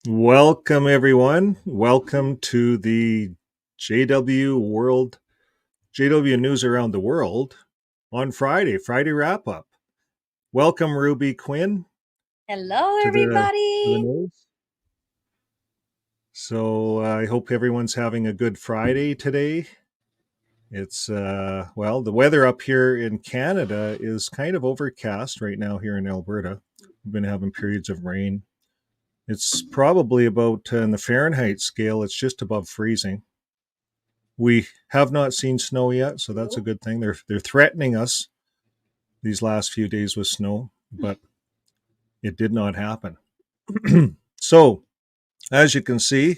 Welcome, everyone. Welcome to the JW World, JW News Around the World on Friday wrap up. Welcome, Ruby Quinn, Hello, to the everybody. news. So I hope everyone's having a good Friday today. It's the weather up here in Canada is kind of overcast right now here in Alberta. We've been having periods of rain. It's probably about in the Fahrenheit scale, it's just above freezing. We have not seen snow yet, so that's a good thing. They're threatening us these last few days with snow, but it did not happen. So, as you can see,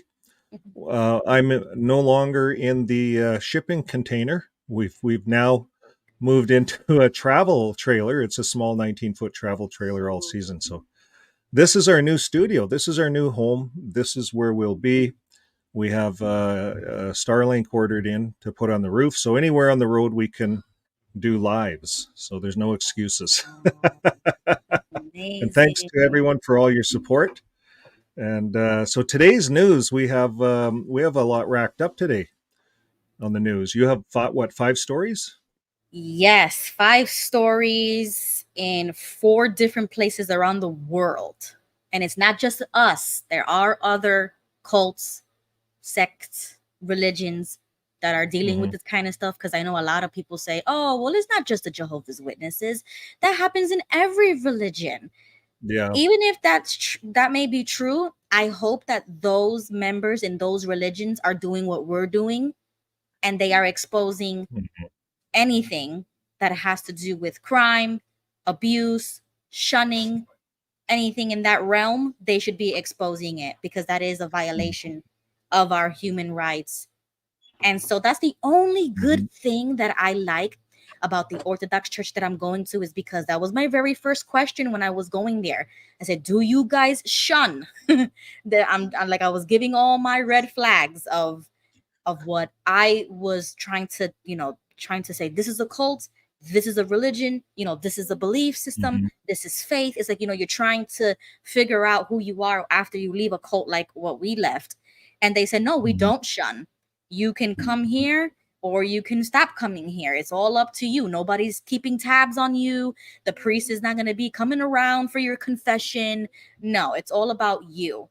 I'm no longer in the shipping container. We've now moved into a travel trailer. It's a small 19-foot travel trailer all season. So this is our new studio. This is our new home. This is where we'll be. We have Starlink ordered in to put on the roof. So anywhere on the road we can do lives. So there's no excuses. And thanks Amazing. to everyone for all your support. And so today's news, we have a lot racked up today on the news. You have five stories? Yes, 5 stories in 4 different places around the world. And it's not just us, there are other cults, sects, religions that are dealing with Mm-hmm. this kind of stuff. Because I know a lot of people say, oh, well, it's not just the Jehovah's Witnesses. That happens in every religion. Yeah. Even if that may be true, I hope that those members in those religions are doing what we're doing, and they are exposing Mhm. anything that has to do with crime, abuse, shunning, anything in that realm. They should be exposing it, because that is a violation of our human rights. And so that's the only Mhm. good thing that I like about the Orthodox church that I'm going to, is because that was my very first question when I was going there. I said, "Do you guys shun?" That I'm like, I was giving all my red flags of what I was trying to say. This is a cult. This is a religion. This is a belief system. Mhm. This is faith. It's like, you're trying to figure out who you are after you leave a cult like what we left. And they said, no, we Mhm. don't shun. You can come here or you can stop coming here. It's all up to you. Nobody's keeping tabs on you. The priest is not going to be coming around for your confession. No, it's all about you.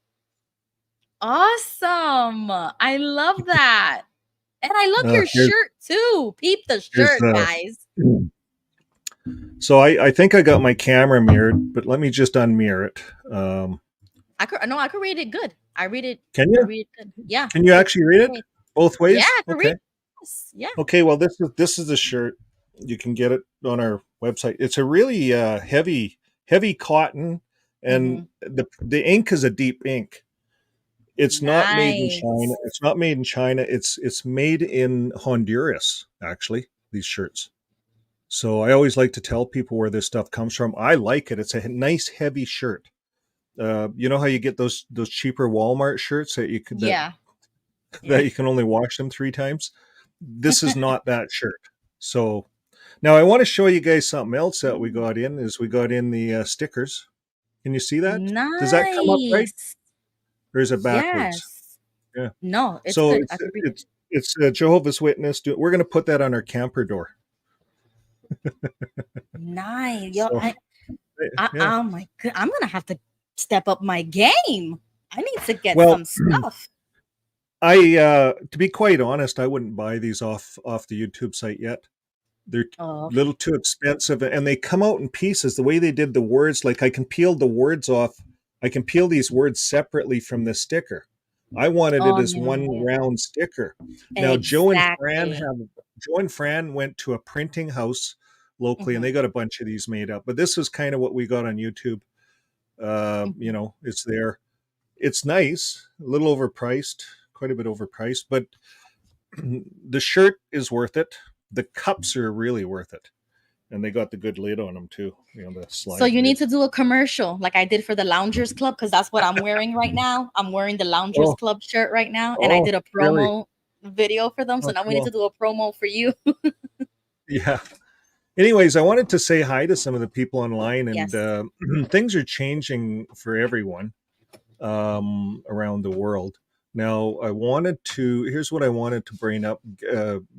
Awesome. I love that. And I love Uh, your here's shirt too. Peep the here's shirt, guys. So I think I got my camera mirrored, but let me just unmirror it. I could read it good. Can I you? read it good. Yeah. Can you It's actually read it great. both Yeah, ways? I could read Okay. it. Yes. Yeah. Okay. Well, this is a shirt. You can get it on our website. It's a really heavy cotton, and Hmm. the ink is a deep ink. It's not made in China. Nice. It's not made in China. It's made in Honduras. Actually, these shirts. So I always like to tell people where this stuff comes from. I like it. It's a nice heavy shirt. You know how you get those cheaper Walmart shirts Yeah. that Yeah. you can only wash them 3 times. This is not that shirt. So now I want to show you guys something else that we got in. Is we got in the stickers. Can you see that? Does that come up right, Nice. or is it backwards? Yes. Yeah. No, it's So good. it's I could read it. it's it's a Jehovah's Witness. We're going to put that on our camper door. Nice. Yo, So yeah. oh my god, I'm gonna have to step up my game. I need to get Well, some stuff. I to be quite honest, I wouldn't buy these off the YouTube site yet. They're a Oh, okay. little too expensive, and they come out in pieces. The way they did the words, like I can peel the words off. I can peel these words separately from the sticker. I wanted it Oh as one no. round sticker. Now Exactly. Joe and Fran went to a printing house locally, and Hmm. they got a bunch of these made up. But this is kind of what we got on YouTube. Hmm. It's there. It's nice, a little overpriced, quite a bit overpriced, but the shirt is worth it. The cups are really worth it, and they got the good lid on them too. The So slide you need lid. to do a commercial like I did for the Loungers Club, because that's what I'm wearing right now. I'm wearing the Loungers Oh, Club shirt right now, and I oh, did a really? promo video for them. So Oh, now we need to cool. do a promo for you. Yeah. Anyways, I wanted to say hi to some of the people online, and Yes. things are changing for everyone. around the world. Now, here's what I wanted to bring up.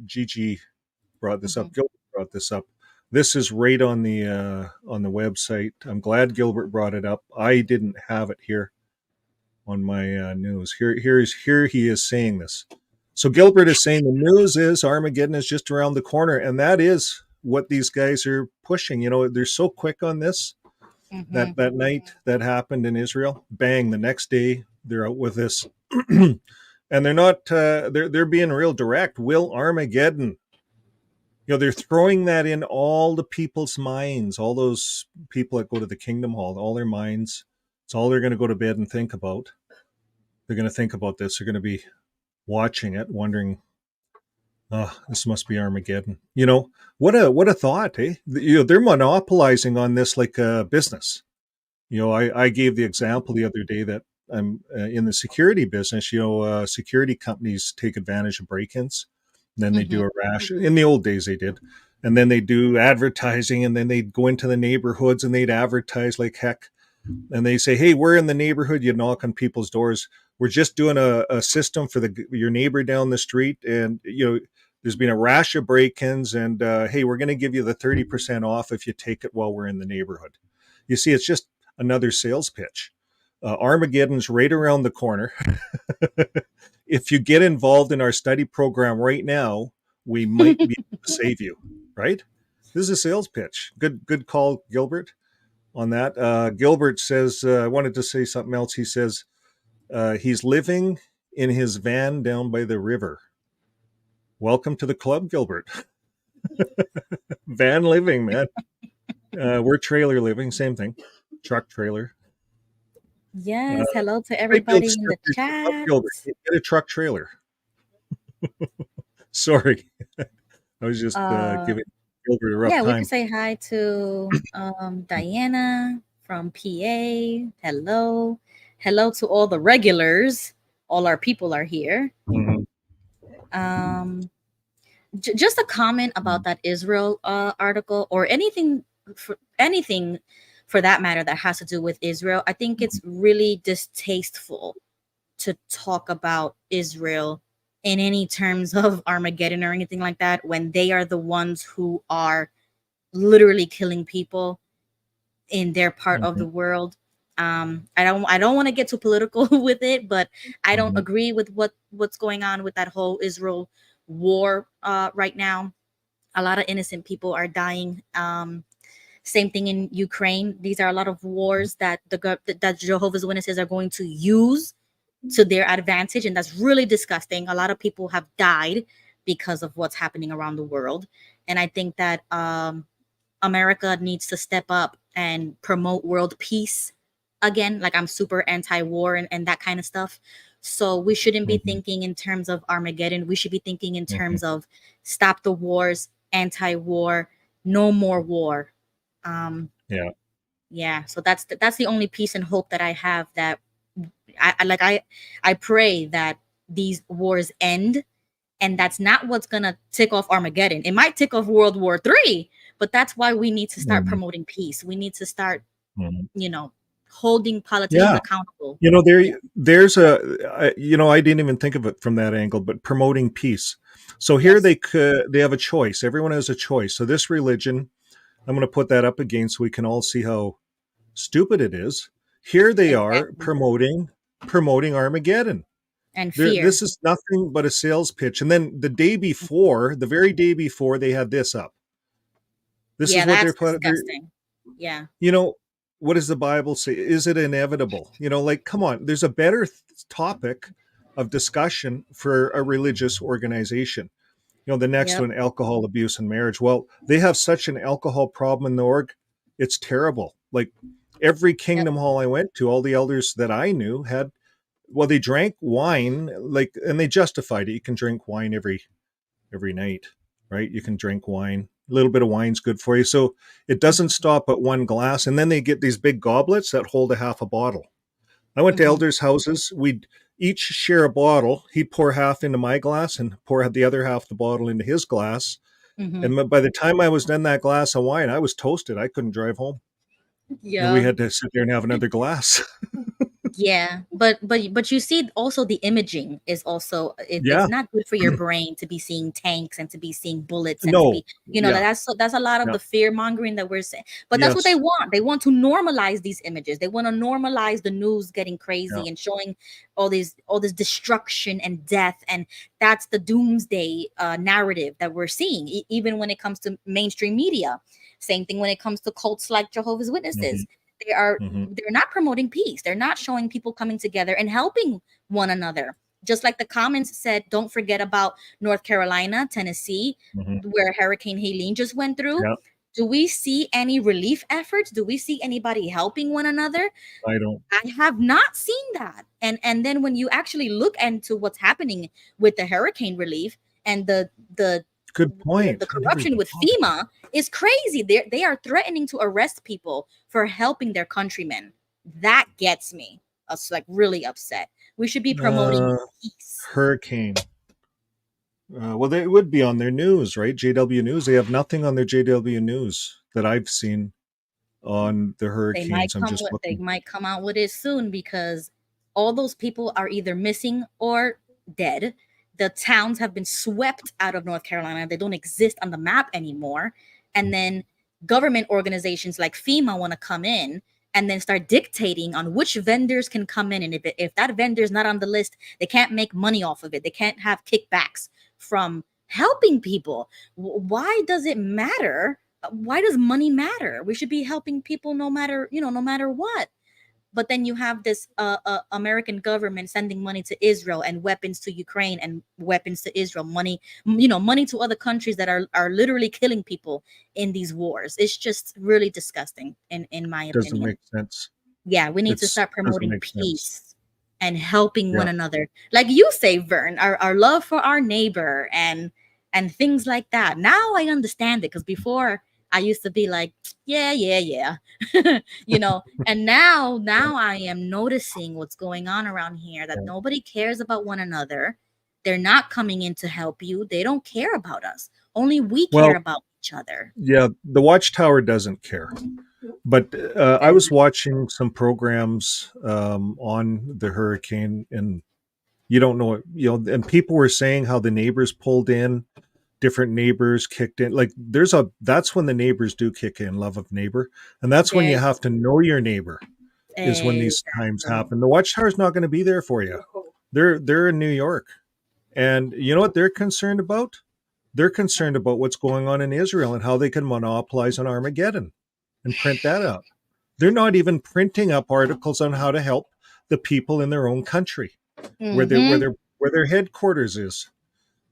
Gigi brought this Hmm. up. Gilbert brought this up. This is right on the website. I'm glad Gilbert brought it up. I didn't have it here on my news. Here he is saying this. So Gilbert is saying the news is Armageddon is just around the corner, and that is what these guys are pushing. You know, they're so quick on this. Hmm. That night that happened in Israel, bang! The next day they're out with this, and they're not. They're being real direct. Will Armageddon? You know, they're throwing that in all the people's minds. All those people that go to the Kingdom Hall, all their minds. It's all they're going to go to bed and think about. They're going to think about this. They're going to be watching it, wondering, "Oh, this must be Armageddon." You know, what a thought, eh? You know, they're monopolizing on this like a business. You know, I gave the example the other day that I'm in the security business. You know, security companies take advantage of break-ins. And then they Hmm. do a rash. In the old days, they did, and then they do advertising, and then they'd go into the neighborhoods and they'd advertise like heck. And they say, "Hey, we're in the neighborhood." You knock on people's doors. We're just doing a system for your neighbor down the street, and you know, there's been a rash of break-ins, and hey, we're going to give you the 30% off if you take it while we're in the neighborhood. You see, it's just another sales pitch. Armageddon's right around the corner. If you get involved in our study program right now, we might be able to save you. Right? This is a sales pitch. Good call, Gilbert, on that. Gilbert says, I wanted to say something else. He says he's living in his van down by the river. Welcome to the club, Gilbert. Van living, man. We're trailer living, same thing. Truck trailer. Uh, Yes. Hello to might build everybody in the structures yourself, chat. Gilbert. Get a truck trailer. Sorry, I was just Uh, giving Gilbert a rough yeah, we could time. say hi to Diana from PA. Hello. Hello to all the regulars. All our people are here. Mhm. Um, just a comment about that Israel article or anything for that matter that has to do with Israel. I think it's really distasteful to talk about Israel in any terms of Armageddon or anything like that when they are the ones who are literally killing people in their part of Mhm. the world. I don't want to get too political with it, but I don't Mhm. agree with what's going on with that whole Israel war right now. A lot of innocent people are dying. Same thing in Ukraine. These are a lot of wars that that Jehovah's Witnesses are going to use to their advantage, and that's really disgusting. A lot of people have died because of what's happening around the world, and I think that America needs to step up and promote world peace again. Like I'm super anti-war and that kind of stuff. So we shouldn't be Mhm. thinking in terms of Armageddon. We should be thinking in Mhm. terms of stop the wars, anti-war, no more war. Um, Yeah. yeah. So that's the only peace and hope that I have. That I pray that these wars end, and that's not what's gonna tick off Armageddon. It might tick off World War III, but that's why we need to start Mhm. promoting peace. We need to start, Mhm. you know, holding politicians Yeah. accountable. You know, Yeah. you know, I didn't even think of it from that angle, but promoting peace. So here Yes. they have a choice. Everyone has a choice. So this religion, I'm going to put that up again so we can all see how stupid it is. Here they are Exactly. promoting Armageddon. And fear. This is nothing but a sales pitch. And then the day before, the very day before, they had this up. This Yeah, is what that's disgusting. Yeah. you know, what does the Bible say? Is it inevitable? You know, like, come on, there's a better topic of discussion for a religious organization. You know, the next Yep. one, alcohol abuse and marriage. Well, they have such an alcohol problem in the org. It's terrible. Like every Yep. kingdom hall I went to, all the elders that I knew had, well, they drank wine, like, and they justified it. You can drink wine every night, right? You can drink wine. A little bit of wine's good for you. So it doesn't Hmm. stop at one glass. And then they get these big goblets that hold a half a bottle. I went to Hmm. elders' houses. We'd each share a bottle. He'd pour half into my glass and pour the other half of the bottle into his glass. Hmm. And by the time I was done that glass of wine, I was toasted. I couldn't drive home. And we Yeah. had to sit there and have another glass. Yeah, but you see also the imaging is also it's Yeah. not good for your brain to be seeing tanks and to be seeing bullets and to No. be Yeah. that's a lot of Yeah. the fear mongering that we're saying. But that's what they Yes. want. They want to normalize these images. They want to normalize the news getting Yeah. crazy and showing all this destruction and death, and that's the doomsday narrative that we're seeing. Even when it comes to mainstream media, same thing when it comes to cults like Jehovah's Hmm. Witnesses. Hmm. They're not promoting peace. They're not showing people coming together and helping one another. Just like the comments said, don't forget about North Carolina, Tennessee, Hmm. where Hurricane Helene just went through. Yeah. Do we see any relief efforts? Do we see anybody helping one another? I don't. I have not seen that. And then when you actually look into what's happening with the hurricane relief and the Good the point. I never corruption even with thought of that. FEMA is crazy. They are threatening to arrest people for helping their countrymen. That gets me us like really upset. We should be promoting Uh, peace. Hurricane. Well, they would be on their news, right? JW News. They have nothing on their JW News that I've seen on the hurricanes. I'm just They looking. might come out with it soon because all those people are either missing or dead. The towns have been swept out of North Carolina. They don't exist on the map anymore. And then government organizations like FEMA want to come in and then start dictating on which vendors can come in. And if that vendor is not on the list, they can't make money off of it. They can't have kickbacks from helping people. Why does it matter? Why does money matter? We should be helping people no matter, no matter what. But then you have this American government sending money to Israel and weapons to Ukraine and weapons to Israel, money, money to other countries that are literally killing people in these wars. It's just really disgusting in my Doesn't opinion. make sense. Yeah, we need to It's start doesn't promoting make sense. peace and helping Yeah. one another. Like you say, Vern, our love for our neighbor and things like that. Now I understand it because before I used to be like, yeah, yeah, yeah. And now I am noticing what's going on around here that Yeah. nobody cares about one another. They're not coming in to help you. They don't care about us. Only we care Well, about each other. yeah. The Watchtower doesn't care. But I was watching some programs on the hurricane, and you don't know, and people were saying how the neighbors pulled in, different neighbors kicked in. Like that's when the neighbors do kick in, love of neighbor, and that's when There you you have to know your neighbor. Is when these times exactly. happen. The Watchtower's not going to be there for you. They're in New York, and you know what they're concerned about? They're concerned about what's going on in Israel and how they can monopolize on Armageddon and print that out. They're not even printing up articles on how to help the people in their own country where their where Mm-hmm. their where their headquarters is.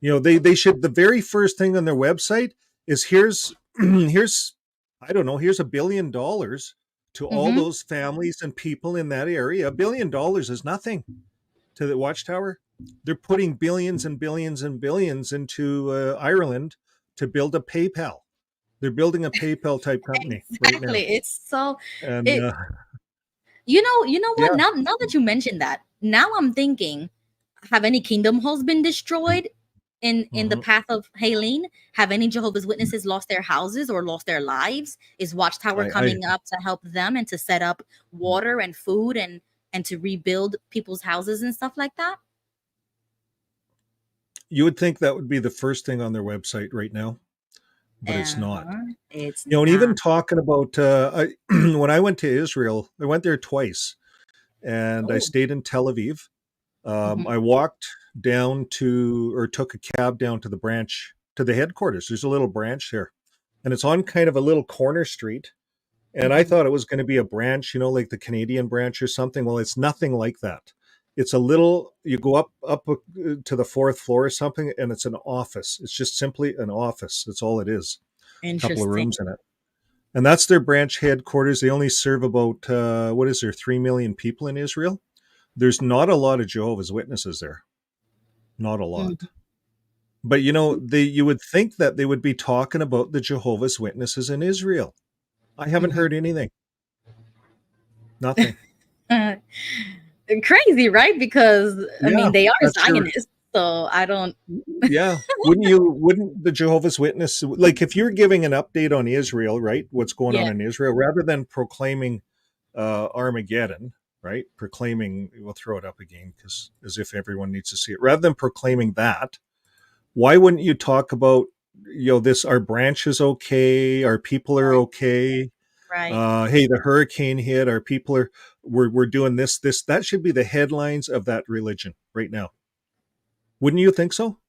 They should, the very first thing on their website is here's I don't know, here's $1 billion to all Mm-hmm. those families and people in that area. $1 billion is nothing to the Watchtower. They're putting billions and billions and billions into Ireland to build a PayPal. They're building a PayPal type company right now. Exactly. It's so And it you know what? yeah. Now that you mentioned that, now I'm thinking, have any kingdom halls been destroyed in the Mhm. path of Helene? Have any Jehovah's Witnesses lost their houses or lost their lives? Is Watchtower I coming up to help them and to set up water and food and to rebuild people's houses and stuff like that? You would think that would be the first thing on their website right now, but it's not. Uh-huh. It's And even not. talking about when I went to Israel, I went there twice, and I Oh. stayed in Tel Aviv. Mhm. I walked down to, or took a cab down to the branch, to the headquarters. There's a little branch there, and it's on kind of a little corner street. And I Mhm. thought it was going to be a branch, like the Canadian branch or something. Well, it's nothing like that. It's a little, you go up to the fourth floor or something, and it's an office. It's just simply an office. That's all it is. A couple of Interesting. rooms in it. And that's their branch headquarters. They only serve about, what is there, 3 million people in Israel. There's not a lot of Jehovah's Witnesses there. Not a lot. Mhm. But you would think that they would be talking about the Jehovah's Witnesses in Israel. I haven't Mhm. heard anything. Nothing. Crazy, right? Because I Yeah, mean, they are that's your Zionists, so I don't. yeah. Wouldn't the Jehovah's Witness, like, if you're giving an update on Israel, right? What's going on Yeah. in Israel, rather than proclaiming Armageddon, right? Proclaiming, we'll throw it up again because as if everyone needs to see it. Rather than proclaiming that, why wouldn't you talk about, this, our branch is okay, our people are okay. Right. Hey, the hurricane hit, our people are, we're doing this. That should be the headlines of that religion right now. Wouldn't you think so?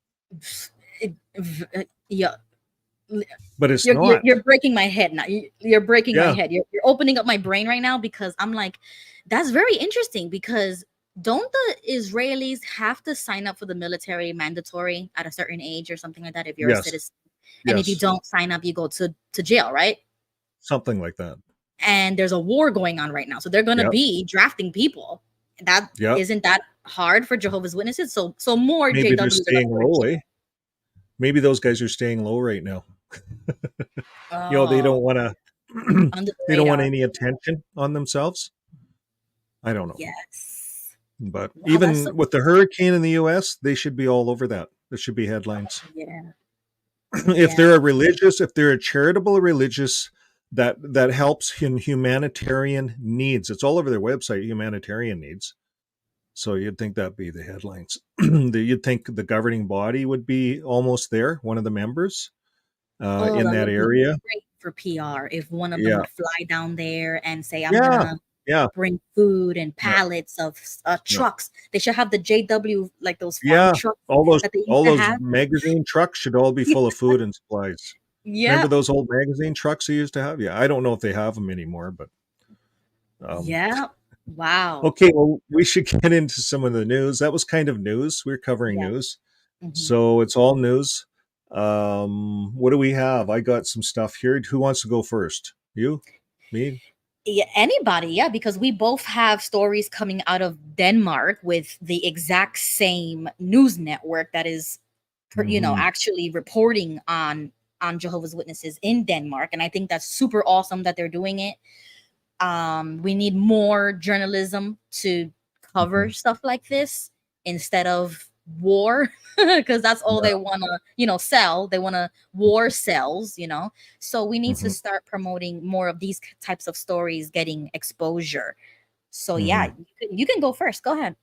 Yeah, But it's you're, not. you're breaking my head now. You're breaking my Yeah. head. You're opening up my brain right now because I'm like, that's very interesting because don't the Israelis have to sign up for the military mandatory at a certain age or something like that if you're a Yes. citizen? And if you Yes. don't sign up, you go to jail, right? Something like that. And there's a war going on right now. So they're going to Yeah. be drafting people. That Yeah. isn't that hard for Jehovah's Witnesses. So more Maybe they're JWs are going to staying go to low, jail. eh? Maybe those guys are staying low right now. They Oh, don't want to. under the They don't want radar. any attention on themselves. I don't know. Yes. But Wow, that's so even with the hurricane in the US, they should be all over that. There should be headlines. yeah. If Yeah. they're a religious, if they're a charitable religious that helps in humanitarian needs, it's all over their website, humanitarian needs. So you'd think that'd be the headlines. You'd think the governing body would be almost there, one of the members Oh, in that that would be area. great for PR if one of them Yeah. would fly down there and say, I'm Yeah. gonna Yeah. bring food and Yeah. pallets of Yeah. trucks. They should have the JW, like those farm Yeah. trucks All those that they used all to those have. magazine trucks should all be full of food and supplies. Remember Yeah. those old magazine trucks they used to have? Yeah, I don't know if they have them anymore, but um, Yeah. Wow. okay. Well, we should get into some of the news. That was kind of news. We're covering Yeah. news, Hmm. so it's all news. What do we have? I got some stuff here. Who wants to go first? You, me? Yeah, anybody, yeah, because we both have stories coming out of Denmark with the exact same news network that is, Mm-hmm. actually reporting on Jehovah's Witnesses in Denmark, and I think that's super awesome that they're doing it. We need more journalism to Mm-hmm. cover stuff like this instead of war, because that's all Yeah. they want to, sell. They want to war sells, so we need to Mm-hmm. start promoting more of these types of stories getting exposure. So yeah, Mm-hmm. you can go first. Go ahead.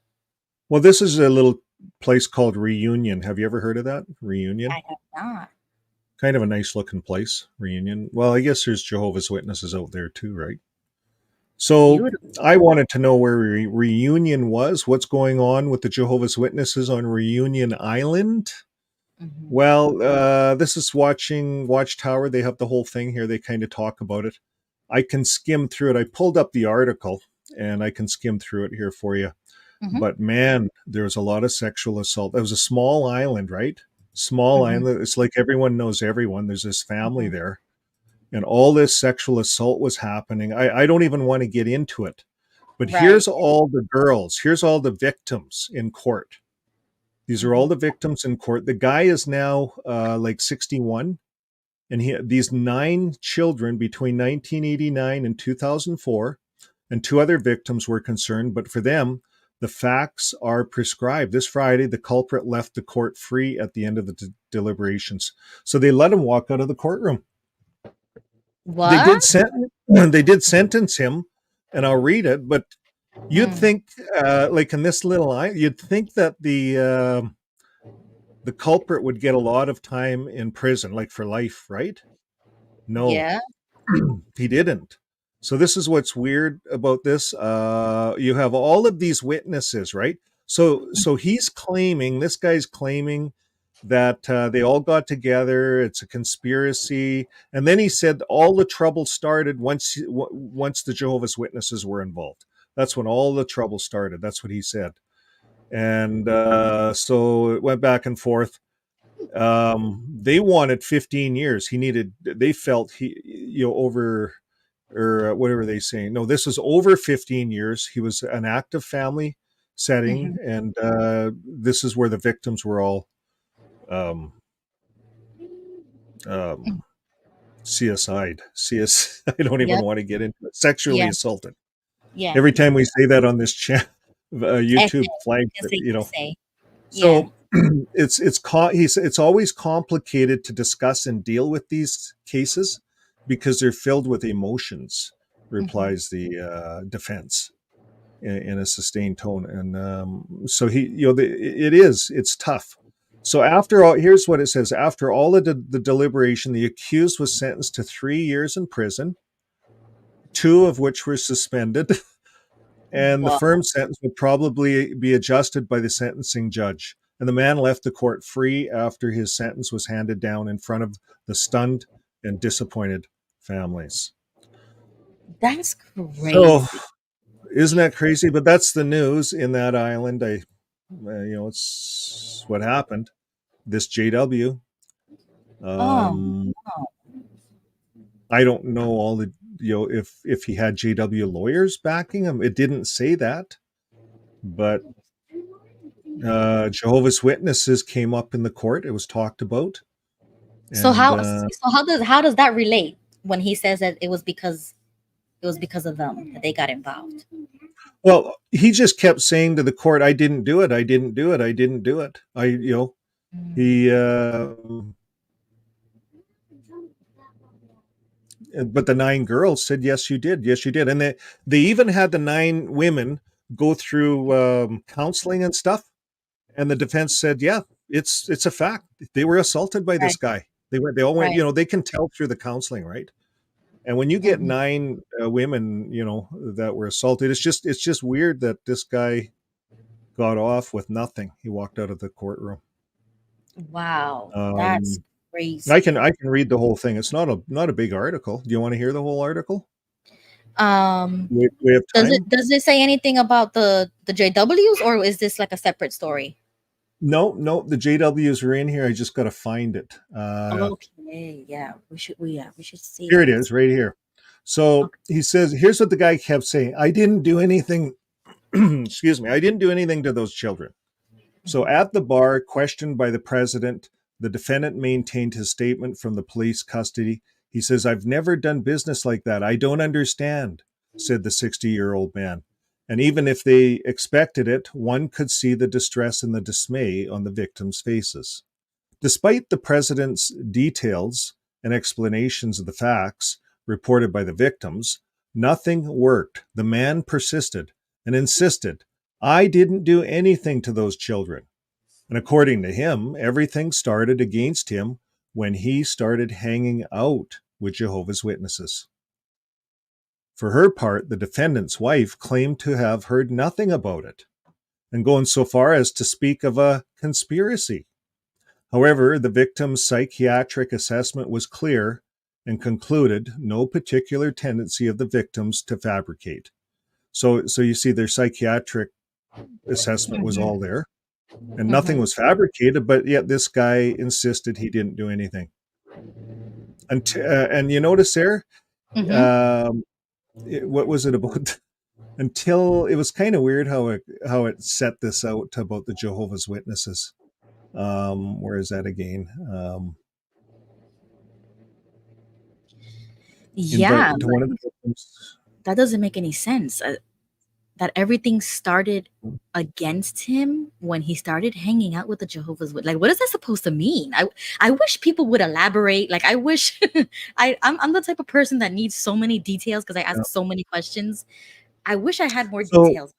Well, this is a little place called Reunion. Have you ever heard of that? Reunion? I have not. Kind of a nice looking place, Reunion. Well, I guess there's Jehovah's Witnesses out there too, right? So Beautiful. I wanted to know where Reunion was. What's going on with the Jehovah's Witnesses on Reunion Island? Hmm. Well, this is watching Watchtower. They have the whole thing here. They kind of talk about it. I can skim through it. I pulled up the article and I can skim through it here for you. Hmm. But man, there was a lot of sexual assault. It was a small island, right? Small Hmm. island. It's like everyone knows everyone. There's this family Hmm. there, and all this sexual assault was happening. I don't even want to get into it. But Right. here's all the girls. Here's all the victims in court. These are all Hmm. the victims in court. The guy is now like 61, and these 9 children between 1989 and 2004, and 2 other victims were concerned. But for them, the facts are prescribed. This Friday, the culprit left the court free at the end of the deliberations. So they let him walk out of the courtroom. They What? did sentence. They did sentence him, and I'll read it. But you'd Mm. think, like in this little line, you'd think that the culprit would get a lot of time in prison, like for life, right? No, Yeah. he didn't. So this is what's weird about this. You have all of these witnesses, right? So he's claiming, this guy's claiming that they all got together. It's a conspiracy, and then he said all the trouble started once the Jehovah's Witnesses were involved. That's when all the trouble started. That's what he said, and so it went back and forth. They wanted 15 years. They felt over, or what were they saying? No, this was over 15 years. He was an active family setting, Hmm. and this is where the victims were all um, um, CSI'd. I don't even Yep. want to get into it. Sexually Yeah. assaulted. Yeah. Every time we say that on this chat, YouTube Ethnic. flags As it, they can say. Yeah. So it's always complicated to discuss and deal with these cases because they're filled with emotions, Hmm. replies the defense. in a sustained tone. And so it's tough. So after all, here's what it says: after all of the deliberation, the accused was sentenced to 3 years in prison, 2 of which were suspended, and the Wow. firm sentence would probably be adjusted by the sentencing judge. And the man left the court free after his sentence was handed down in front of the stunned and disappointed families. That's So, crazy. isn't that crazy? But that's the news in that island. It's what happened. This JW. Oh, Um, I don't know all the if he had JW lawyers backing him. It didn't say that, but Jehovah's Witnesses came up in the court. It was talked about, so and how does that relate when he says that it was because of them that they got involved? well, he just kept saying to the court, "I didn't do it. I didn't do it. I didn't do it." He. But the 9 girls said, "Yes, you did. Yes, you did." And they even had the 9 women go through counseling and stuff. And the defense said, "Yeah, it's a fact. They were assaulted by this Right, guy. They all went. right. They can tell through the counseling, right?" And when you get Mhm. 9 women, that were assaulted, it's just weird that this guy got off with nothing. He walked out of the courtroom. Wow, that's Um, I can crazy. I can read the whole thing. It's not a big article. Do you want to hear the whole article? Um, We have does it time? does it say anything about the JWs, or is this like a separate story? No, no. The JWs are in here. I just got to find it. Okay, yeah, we should see Here it this. is, right here. So Okay. he says, here's what the guy kept saying: "I didn't do anything." Excuse me. "I didn't do anything to those children." So Mhm. at the bar, questioned by the president, the defendant maintained his statement from the police custody. He says, "I've never done business like that. I don't understand," said the 60-year-old man. And even if they expected it, one could see the distress and the dismay on the victims' faces. Despite the president's details and explanations of the facts reported by the victims, nothing worked. The man persisted and insisted, "I didn't do anything to those children." And according to him, everything started against him when he started hanging out with Jehovah's Witnesses. For her part, the defendant's wife claimed to have heard nothing about it, and going so far as to speak of a conspiracy. However, the victim's psychiatric assessment was clear and concluded no particular tendency of the victims to fabricate. So you see, their psychiatric assessment was Mhm. all there, and nothing Mhm. was fabricated. But yet, this guy insisted he didn't do anything. And you notice there, Mhm. um, what was it about? Until it was kind of weird how it set this out about the Jehovah's Witnesses. Where is that again? Yeah, Invite to one of the victims. that doesn't make any sense. That everything started against him when he started hanging out with the Jehovah's Witness. Like, what is that supposed to mean? I wish people would elaborate. Like, I wish I'm the type of person that needs so many details because I Yeah. ask so many questions. I wish I had more So, details.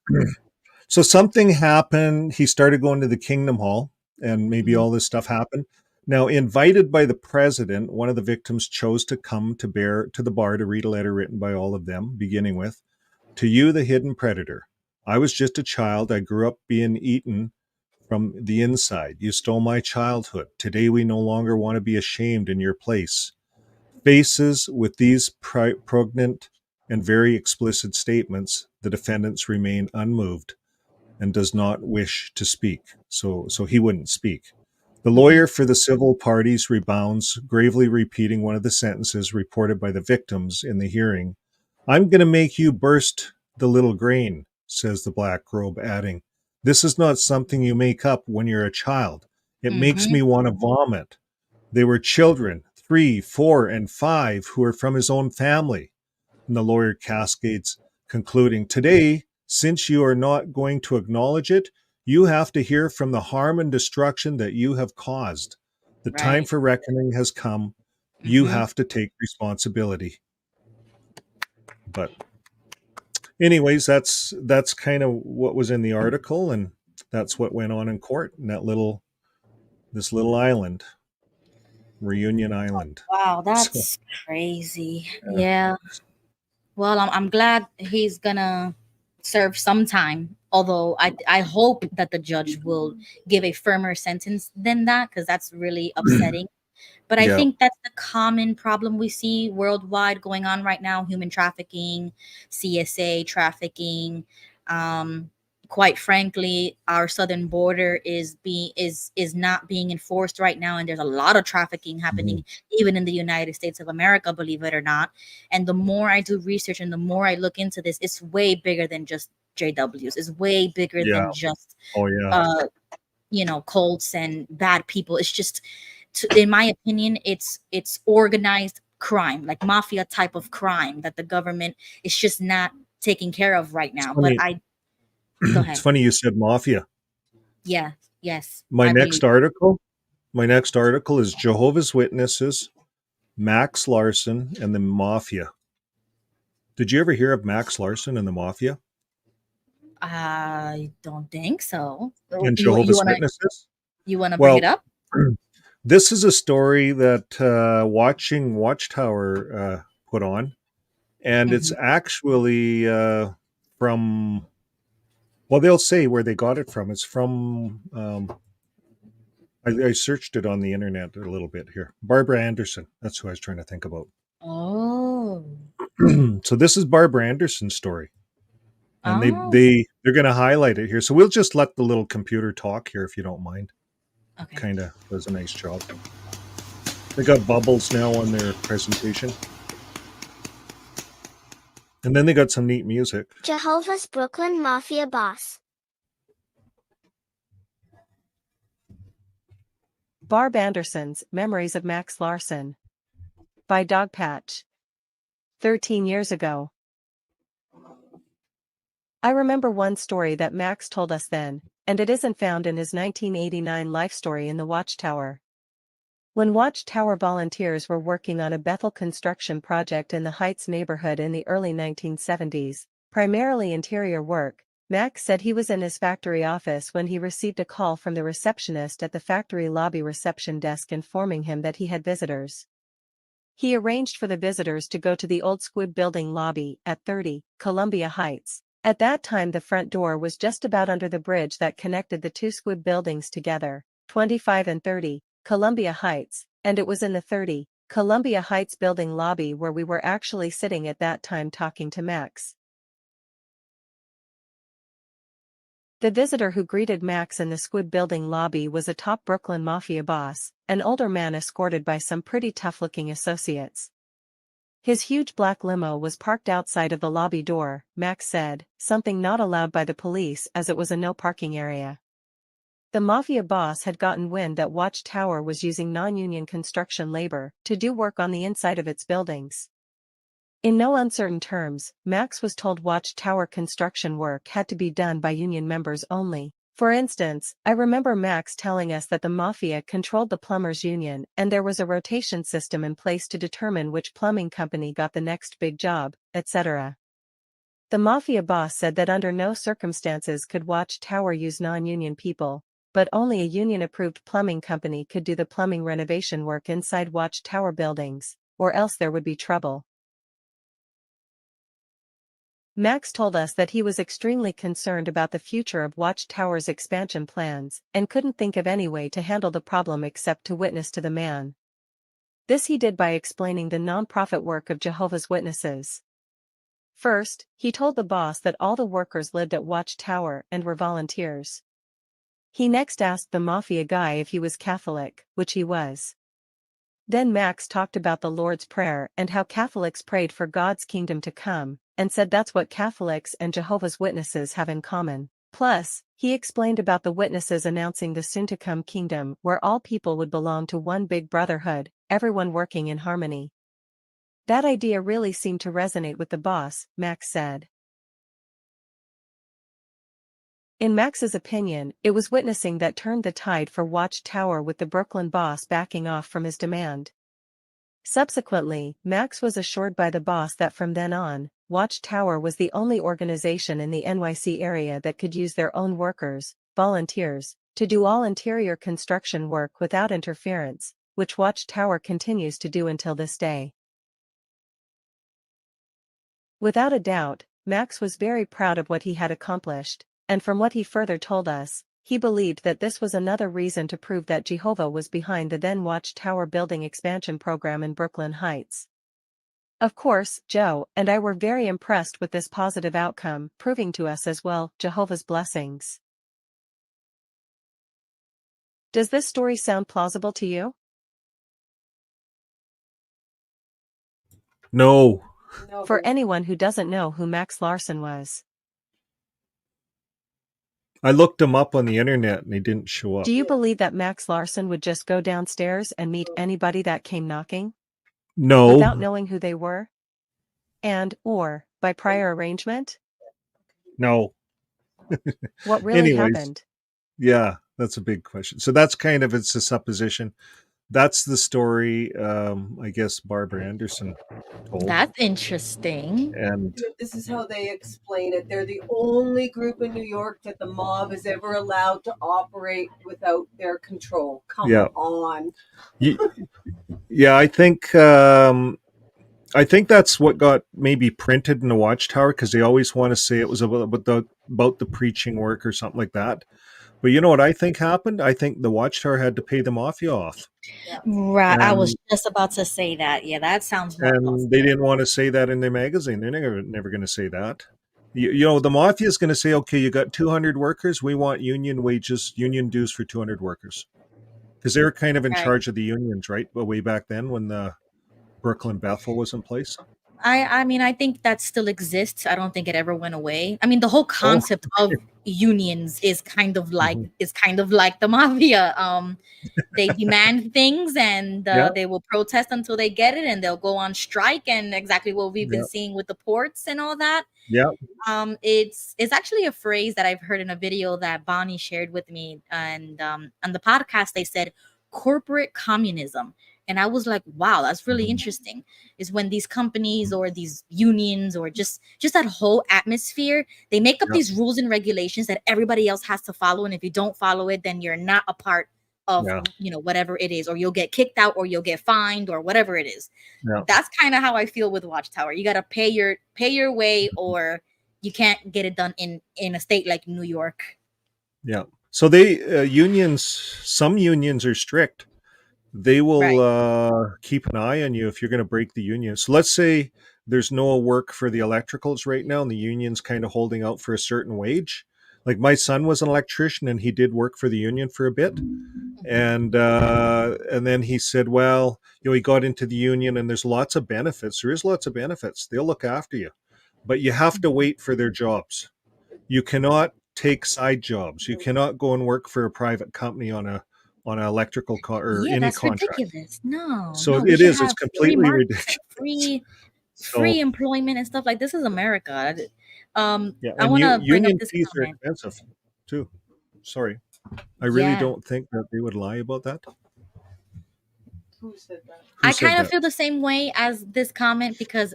so something happened. He started going to the Kingdom Hall, and maybe Mhm. all this stuff happened. Now, invited by the president, one of the victims chose to come to the bar to read a letter written by all of them, beginning with, "To you, the hidden predator. I was just a child. I grew up being eaten from the inside. You stole my childhood. Today, we no longer want to be ashamed in your place." Faces with these pregnant and very explicit statements, the defendants remain unmoved and does not wish to speak. So he wouldn't speak. The Mhm. lawyer for the civil parties rebounds, gravely repeating one of the sentences reported by the victims in the hearing. "I'm going to make you burst the little grain," says the black robe, adding, "This is not something you make up when you're a child. It makes Mhm. me want to vomit. They were children, 3, 4, and 5, who are from his own family." And the lawyer cascades, concluding, "Today, since you are not going to acknowledge it, you have to hear from the harm and destruction that you have caused. The time Right. for reckoning has come. You Mhm. have to take responsibility." But anyways, that's kind of what was in the article, and that's what went on in court in this little island, Reunion Island. Wow, So that's crazy. yeah. Yeah. Well, I'm glad he's gonna serve some time. Although I hope that the judge will give a firmer sentence than that, because that's really upsetting. But I Yeah. think that's the common problem we see worldwide going on right now: human trafficking, CSA trafficking. Um, quite frankly, our southern border is not being enforced right now, and there's a lot of trafficking Mhm. happening even in the United States of America, believe it or not. And the more I do research and the more I look into this, it's way bigger than just JWs. It's way bigger Yeah. than just Oh yeah. uh cults and bad people. It's just, in my opinion, it's organized crime, like mafia type of crime that the government is just not taking care of right It's now. But funny. I Go It's ahead. funny you said mafia. Yeah, yes, My I believe. next article, my next article is Jehovah's Witnesses, Max Larson, and the Mafia. Did you ever hear of Max Larson and the Mafia I don't think so. and You Jehovah's wanna Witnesses? bring it Well, up? this is a story that Watching Watchtower put on, and it's Hmm. actually from. Well, they'll say where they got it from. It's from. I searched it on the internet a little bit here. Barbara Anderson. That's who I was trying to think about. Oh. So this is Barbara Anderson's story, and Oh. they're going to highlight it here. So we'll just let the little computer talk here, if you don't mind. Okay. Kind of does a nice job. They got bubbles now on their presentation, and then they got some neat music. Jehovah's Brooklyn Mafia boss. Barb Anderson's Memories of Max Larson. By Dogpatch. 13 years ago. I remember one story that Max told us then, and it isn't found in his 1989 life story in the Watchtower. When Watchtower volunteers were working on a Bethel construction project in the Heights neighborhood in the early 1970s, primarily interior work, Max said he was in his factory office when he received a call from the receptionist at the factory lobby reception desk informing him that he had visitors. He arranged for the visitors to go to the old Squib Building lobby at 30 Columbia Heights. At that time the front door was just about under the bridge that connected the two Squib buildings together, 25 and 30 Columbia Heights, and it was in the 30 Columbia Heights building lobby where we were actually sitting at that time talking to Max. The visitor who greeted Max in the Squib Building lobby was a top Brooklyn Mafia boss, an older man escorted by some pretty tough-looking associates. His huge black limo was parked outside of the lobby door, Max said, something not allowed by the police as it was a no-parking area. The Mafia boss had gotten wind that Watchtower was using non-union construction labor to do work on the inside of its buildings. In no uncertain terms, Max was told Watchtower construction work had to be done by union members only. For instance, I remember Max telling us that the Mafia controlled the plumbers union and there was a rotation system in place to determine which plumbing company got the next big job, etc. The Mafia boss said that under no circumstances could Watchtower use non-union people, but only a union-approved plumbing company could do the plumbing renovation work inside Watchtower buildings, or else there would be trouble. Max told us that he was extremely concerned about the future of Watchtower's expansion plans and couldn't think of any way to handle the problem except to witness to the man. This he did by explaining the non-profit work of Jehovah's Witnesses. First, he told the boss that all the workers lived at Watchtower and were volunteers. He next asked the Mafia guy if he was Catholic, which he was. Then Max talked about the Lord's Prayer and how Catholics prayed for God's kingdom to come, and said that's what Catholics and Jehovah's Witnesses have in common. Plus, he explained about the witnesses announcing the soon-to-come kingdom where all people would belong to one big brotherhood, everyone working in harmony. That idea really seemed to resonate with the boss, Max said. In Max's opinion, it was witnessing that turned the tide for Watchtower, with the Brooklyn boss backing off from his demand. Subsequently, Max was assured by the boss that from then on, Watchtower was the only organization in the NYC area that could use their own workers, volunteers, to do all interior construction work without interference, which Watchtower continues to do until this day. Without a doubt, Max was very proud of what he had accomplished, and from what he further told us, he believed that this was another reason to prove that Jehovah was behind the then Watchtower building expansion program in Brooklyn Heights. Of course, Joe and I were very impressed with this positive outcome, proving to us as well Jehovah's blessings. Does this story sound plausible to you? No. For anyone who doesn't know who Max Larson was, I looked him up on the internet and he didn't show up. do you believe that Max Larson would just go downstairs and meet anybody that came knocking? No. Without knowing who they were? Or by prior arrangement? No. What really Anyways, happened? yeah, that's a big question. So that's kind of, it's a supposition. That's the story, I guess Barbara Anderson told. That's interesting. And This is how they explain it. They're the only group in New York that the mob is ever allowed to operate without their control. Come Yeah. on. yeah, I think that's what got maybe printed in the Watchtower, because they always want to say it was about the preaching work or something like that. But you know what I think happened? I think the Watchtower had to pay the mafia off. Right. I was just about to say that. Yeah, that sounds more And plausible. they didn't want to say that in their magazine. They're never going to say that. You know, the mafia is going to say, okay, you got 200 workers. We want union wages, union dues for 200 workers. Because they were kind of in Right. charge of the unions, right? But way back then when the Brooklyn Bethel was in place. I mean, I think that still exists. I don't think it ever went away. I mean, the whole concept of unions is kind of like the mafia. They demand things, and Yeah. they will protest until they get it, and they'll go on strike, and exactly what we've been Yeah. seeing with the ports and all that. Yeah. It's actually a phrase that I've heard in a video that Bonnie shared with me, and on the podcast they said corporate communism. And I was like, wow, that's really interesting. Is when these companies or these unions or just that whole atmosphere, they make up Yeah. these rules and regulations that everybody else has to follow. And if you don't follow it, then you're not a part of, Yeah. whatever it is, or you'll get kicked out or you'll get fined or whatever it is. Yeah. That's kind of how I feel with Watchtower. You got to pay your way, or you can't get it done in a state like New York. Yeah. So they some unions are strict. They will keep an eye on you if you're going to break the union. So let's say there's no work for the electricals right now, and the union's kind of holding out for a certain wage. Like my son was an electrician, and he did work for the union for a bit, and then he said, well, he got into the union, and there's lots of benefits. There is lots of benefits. They'll look after you, but you have to wait for their jobs. You cannot take side jobs. You cannot go and work for a private company on an electrical or any that's contract. ridiculous. No, So we it should is. It's have free completely market, ridiculous. free employment and stuff. Like, this is America. Yeah, I and want to bring up union this fees are comment. expensive too. Sorry, I really Yeah. don't think that they would lie about that. Who said that? I said kind of that? feel the same way as this comment, because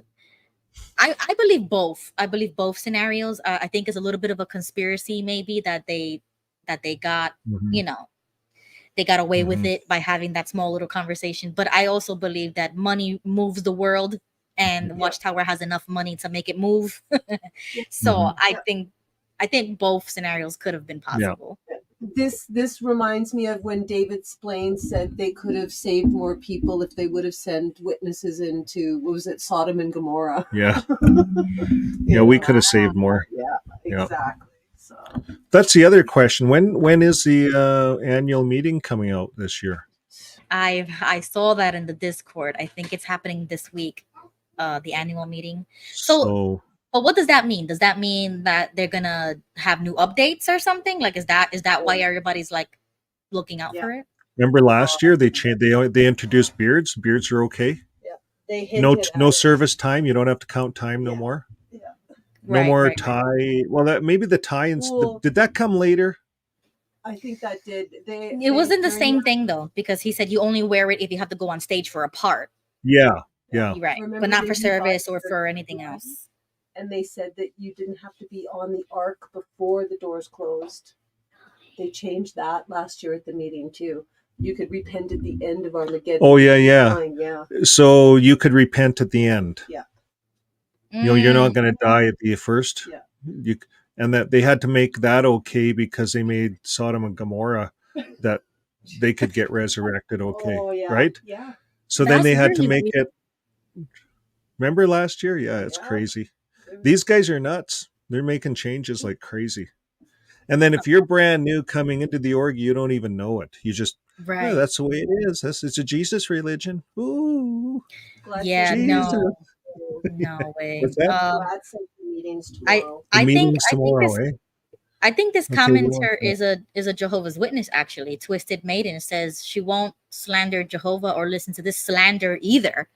I believe both. I believe both scenarios. I think it's a little bit of a conspiracy, maybe, that they got, Mhm. They got away with Mhm. it by having that small little conversation. But I also believe that money moves the world, and Watchtower has enough money to make it move. So Mhm. I think both scenarios could have been possible. This reminds me of when David Splain said they could have saved more people if they would have sent witnesses into, what was it, Sodom and Gomorrah. Yeah, You yeah, we know? could have saved more. Yeah, Yeah. exactly. So That's the other question. When is the annual meeting coming out this year? I saw that in the Discord. I think it's happening this week, the annual meeting. So, but what does that mean? Does that mean that they're gonna have new updates or something? Like, is that why everybody's like looking out for it? Remember last year they introduced beards. Beards are okay. they No hinted no at it. service time. You don't have to count time no more. No Right, more right, tie. Well, that maybe the tie. Well- Did that come later? I think that did. It wasn't the same thing though, because he said you only wear it if you have to go on stage for a part. Yeah. Yeah. Right, Remember but not they for service or revised for anything else. and they said that you didn't have to be on the ark before the doors closed. They changed that last year at the meeting too. You could repent at the end of Armageddon. Oh yeah. Yeah. So you could repent at the end. Yeah. You know, you're not going to die at the first. Yeah. And that they had to make that okay because they made Sodom and Gomorrah that they could get resurrected okay, Oh, yeah. right? Yeah. So then That's they had to really make weird. it. Remember last year? Yeah, it's Yeah. crazy. These guys are nuts. They're making changes like crazy. And then if you're brand new coming into the org, you don't even know it. You just, Right. yeah, that's the way it is. It's a Jesus religion. Ooh, Glad Yeah, you- Jesus. no way. What's that? Glad some meetings tomorrow. The I think meeting's tomorrow, this eh? I think this Okay, we commenter want that. is a Jehovah's Witness. Actually, Twisted Maiden says she won't slander Jehovah or listen to this slander either.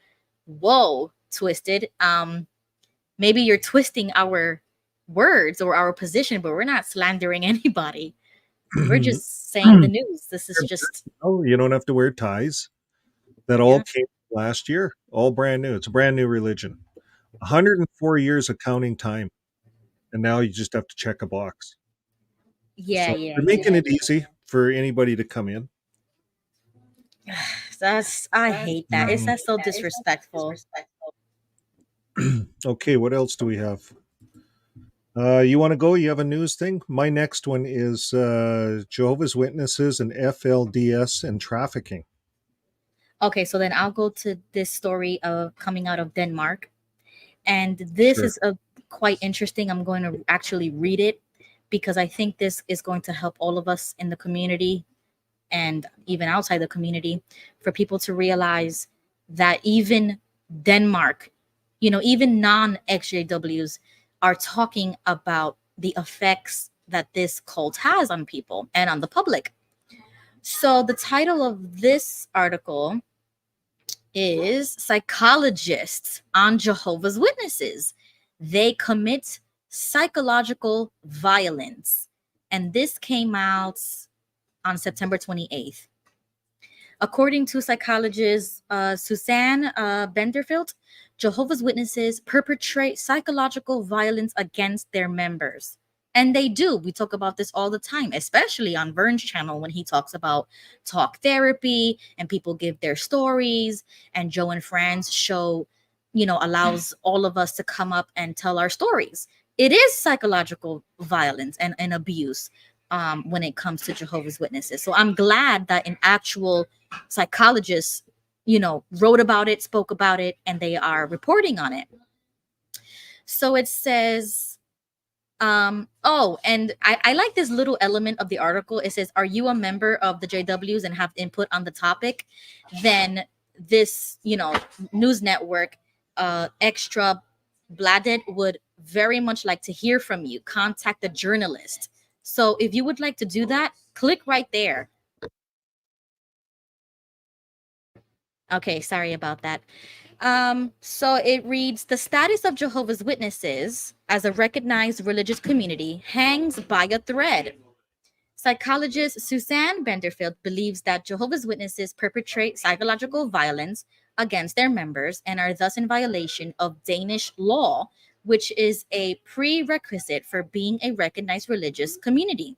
Whoa, Twisted. Maybe you're twisting our words or our position, but we're not slandering anybody. We're just saying the news. This is just Oh, you don't have to wear ties. That all came last year. All brand new. It's a brand new religion. 104 years of counting time. And now you just have to check a box. yeah, So yeah. they're making it easy for anybody to come in. I hate that. It's that's so disrespectful. Okay, what else do we have? You want to go? You have a news thing? My next one is Jehovah's Witnesses and FLDS and trafficking. Okay, so then I'll go to this story of coming out of Denmark. And this Sure. is quite interesting. I'm going to actually read it because I think this is going to help all of us in the community and even outside the community for people to realize that even Denmark, even non-XJWs are talking about the effects that this cult has on people and on the public. So the title of this article is Psychologists on Jehovah's Witnesses. They commit psychological violence. And this came out on September 28th. According to psychologist Suzanne Benderfield, Jehovah's Witnesses perpetrate psychological violence against their members. And they do. We talk about this all the time, especially on Vern's channel when he talks about talk therapy and people give their stories. And Joe and Fran's show, allows all of us to come up and tell our stories. It is psychological violence and abuse when it comes to Jehovah's Witnesses. So I'm glad that an actual psychologist, wrote about it, spoke about it, and they are reporting on it. So it says, and I like this little element of the article. It says, are you a member of the JWs and have input on the topic? Then this, news network, Extra Bladet, would very much like to hear from you. Contact the journalist. So if you would like to do that, click right there. Okay, sorry about that. So it reads, the status of Jehovah's Witnesses as a recognized religious community hangs by a thread. Psychologist Suzanne Benderfield believes that Jehovah's Witnesses perpetrate psychological violence against their members and are thus in violation of Danish law, which is a prerequisite for being a recognized religious community.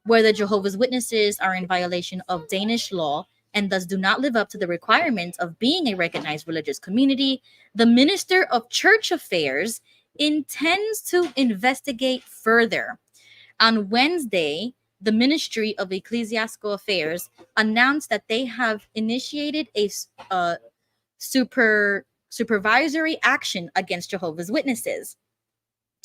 Where the Jehovah's Witnesses are in violation of Danish law and thus do not live up to the requirements of being a recognized religious community, the Minister of Church Affairs intends to investigate further. On Wednesday, the Ministry of Ecclesiastical Affairs announced that they have initiated a supervisory action against Jehovah's Witnesses.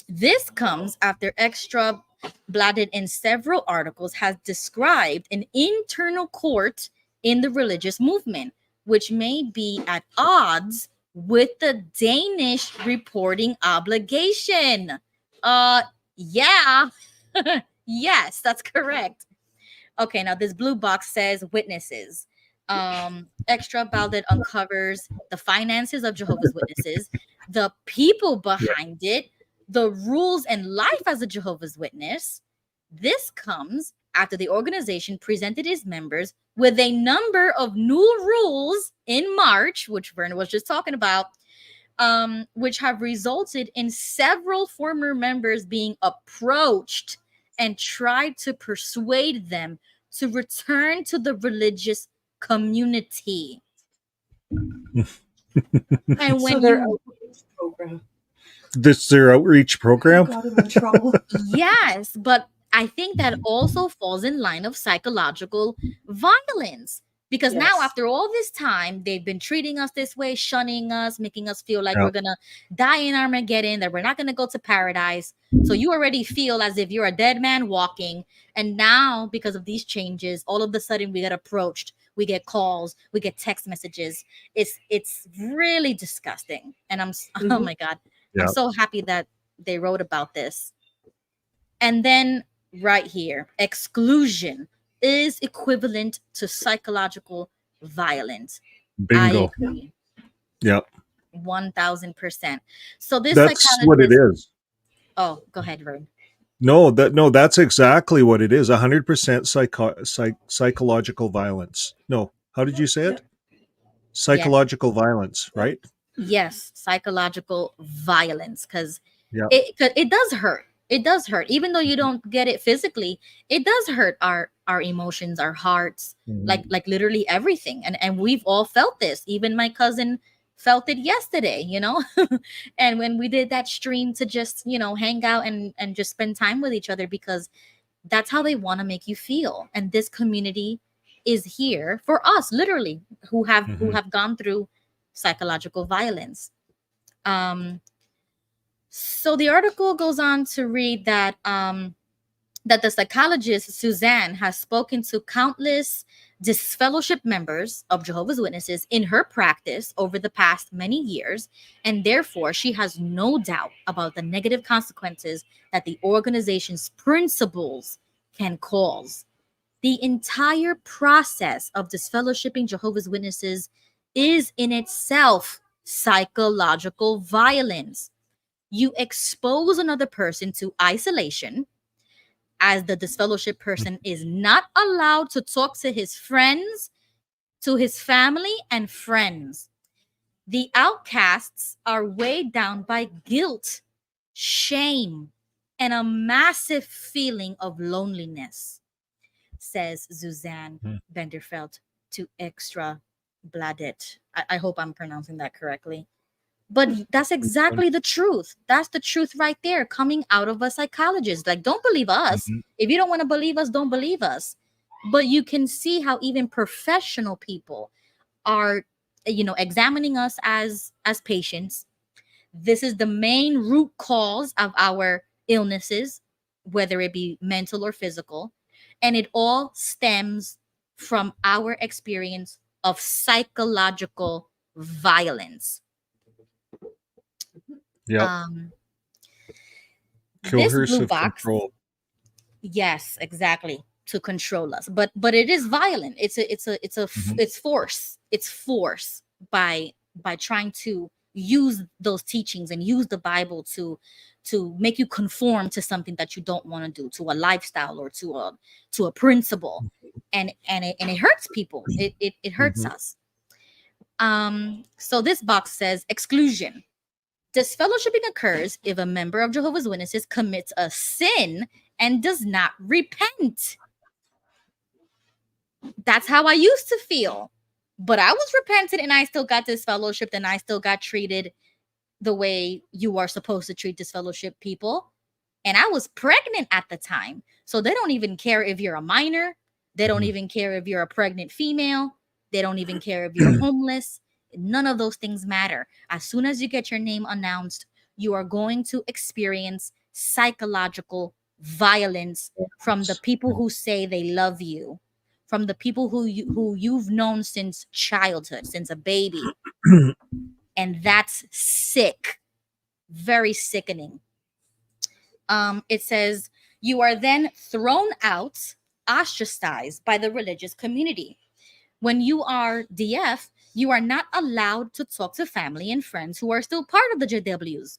This comes after Extra Bladet in several articles has described an internal court in the religious movement, which may be at odds with the Danish reporting obligation. Yeah. Yes, that's correct. Okay, now this blue box says witnesses. Extra Baldet uncovers the finances of Jehovah's Witnesses, the people behind it, the rules and life as a Jehovah's Witness. This comes after the organization presented its members with a number of new rules in March, which Vern was just talking about, which have resulted in several former members being approached and tried to persuade them to return to the religious community. And So when their you outreach program This their outreach program. got him in trouble. yes, but I think that also falls in line of psychological violence. Because now, Yes. after all this time, they've been treating us this way, shunning us, making us feel like Yeah. we're going to die in Armageddon, that we're not going to go to paradise. So you already feel as if you're a dead man walking. And now, because of these changes, all of a sudden we get approached, we get calls, we get text messages. It's really disgusting. And oh Mhm. my God, Yeah. I'm so happy that they wrote about this. And then right here, exclusion is equivalent to psychological violence. I Bingo. agree. Yeah. 1000%. So this That's what it psychologist. is. Oh, go ahead, Vern. No, that's exactly what it is. 100% psychological violence. No, how did you say it? Psychological violence, right? Yes, psychological violence, because Yeah. it does hurt. It does hurt, even though you don't get it physically. It does hurt our emotions, our hearts, Mhm. like literally everything. And we've all felt this. Even my cousin felt it yesterday, and when we did that stream to just hang out and just spend time with each other, because that's how they want to make you feel. And this community is here for us, literally, who have gone through psychological violence. So the article goes on to read that that the psychologist Suzanne has spoken to countless disfellowship members of Jehovah's Witnesses in her practice over the past many years, and therefore she has no doubt about the negative consequences that the organization's principles can cause. The entire process of disfellowshipping Jehovah's Witnesses is in itself psychological violence. You expose another person to isolation, as the disfellowship person is not allowed to talk to his friends, to his family and friends. The outcasts are weighed down by guilt, shame, and a massive feeling of loneliness, says Suzanne Benderfeld to Extra Bladet. I hope I'm pronouncing that correctly. But that's exactly the truth. That's the truth right there, coming out of a psychologist. Like, don't believe us. Mhm. If you don't want to believe us, don't believe us. But you can see how even professional people are, examining us as patients. This is the main root cause of our illnesses, whether it be mental or physical. And it all stems from our experience of psychological violence. Yep. This blue Coercive box, control. yes, exactly, to control us. But it is violent. It's force. It's force by trying to use those teachings and use the Bible to make you conform to something that you don't want to do, to a lifestyle or to a principle, and it hurts people. It hurts Mhm. us. So this box says exclusion. Disfellowshipping occurs if a member of Jehovah's Witnesses commits a sin and does not repent. That's how I used to feel. But I was repentant and I still got disfellowshipped and I still got treated the way you are supposed to treat disfellowship people. And I was pregnant at the time. So they don't even care if you're a minor. They don't even care if you're a pregnant female. They don't even care if you're homeless. None of those things matter. As soon as you get your name announced, you are going to experience psychological violence from the people who say they love you, from the people who you've known since childhood, since a baby. And that's sick. Very sickening. It says, you are then thrown out, ostracized by the religious community. When you are DF, you are not allowed to talk to family and friends who are still part of the JWs.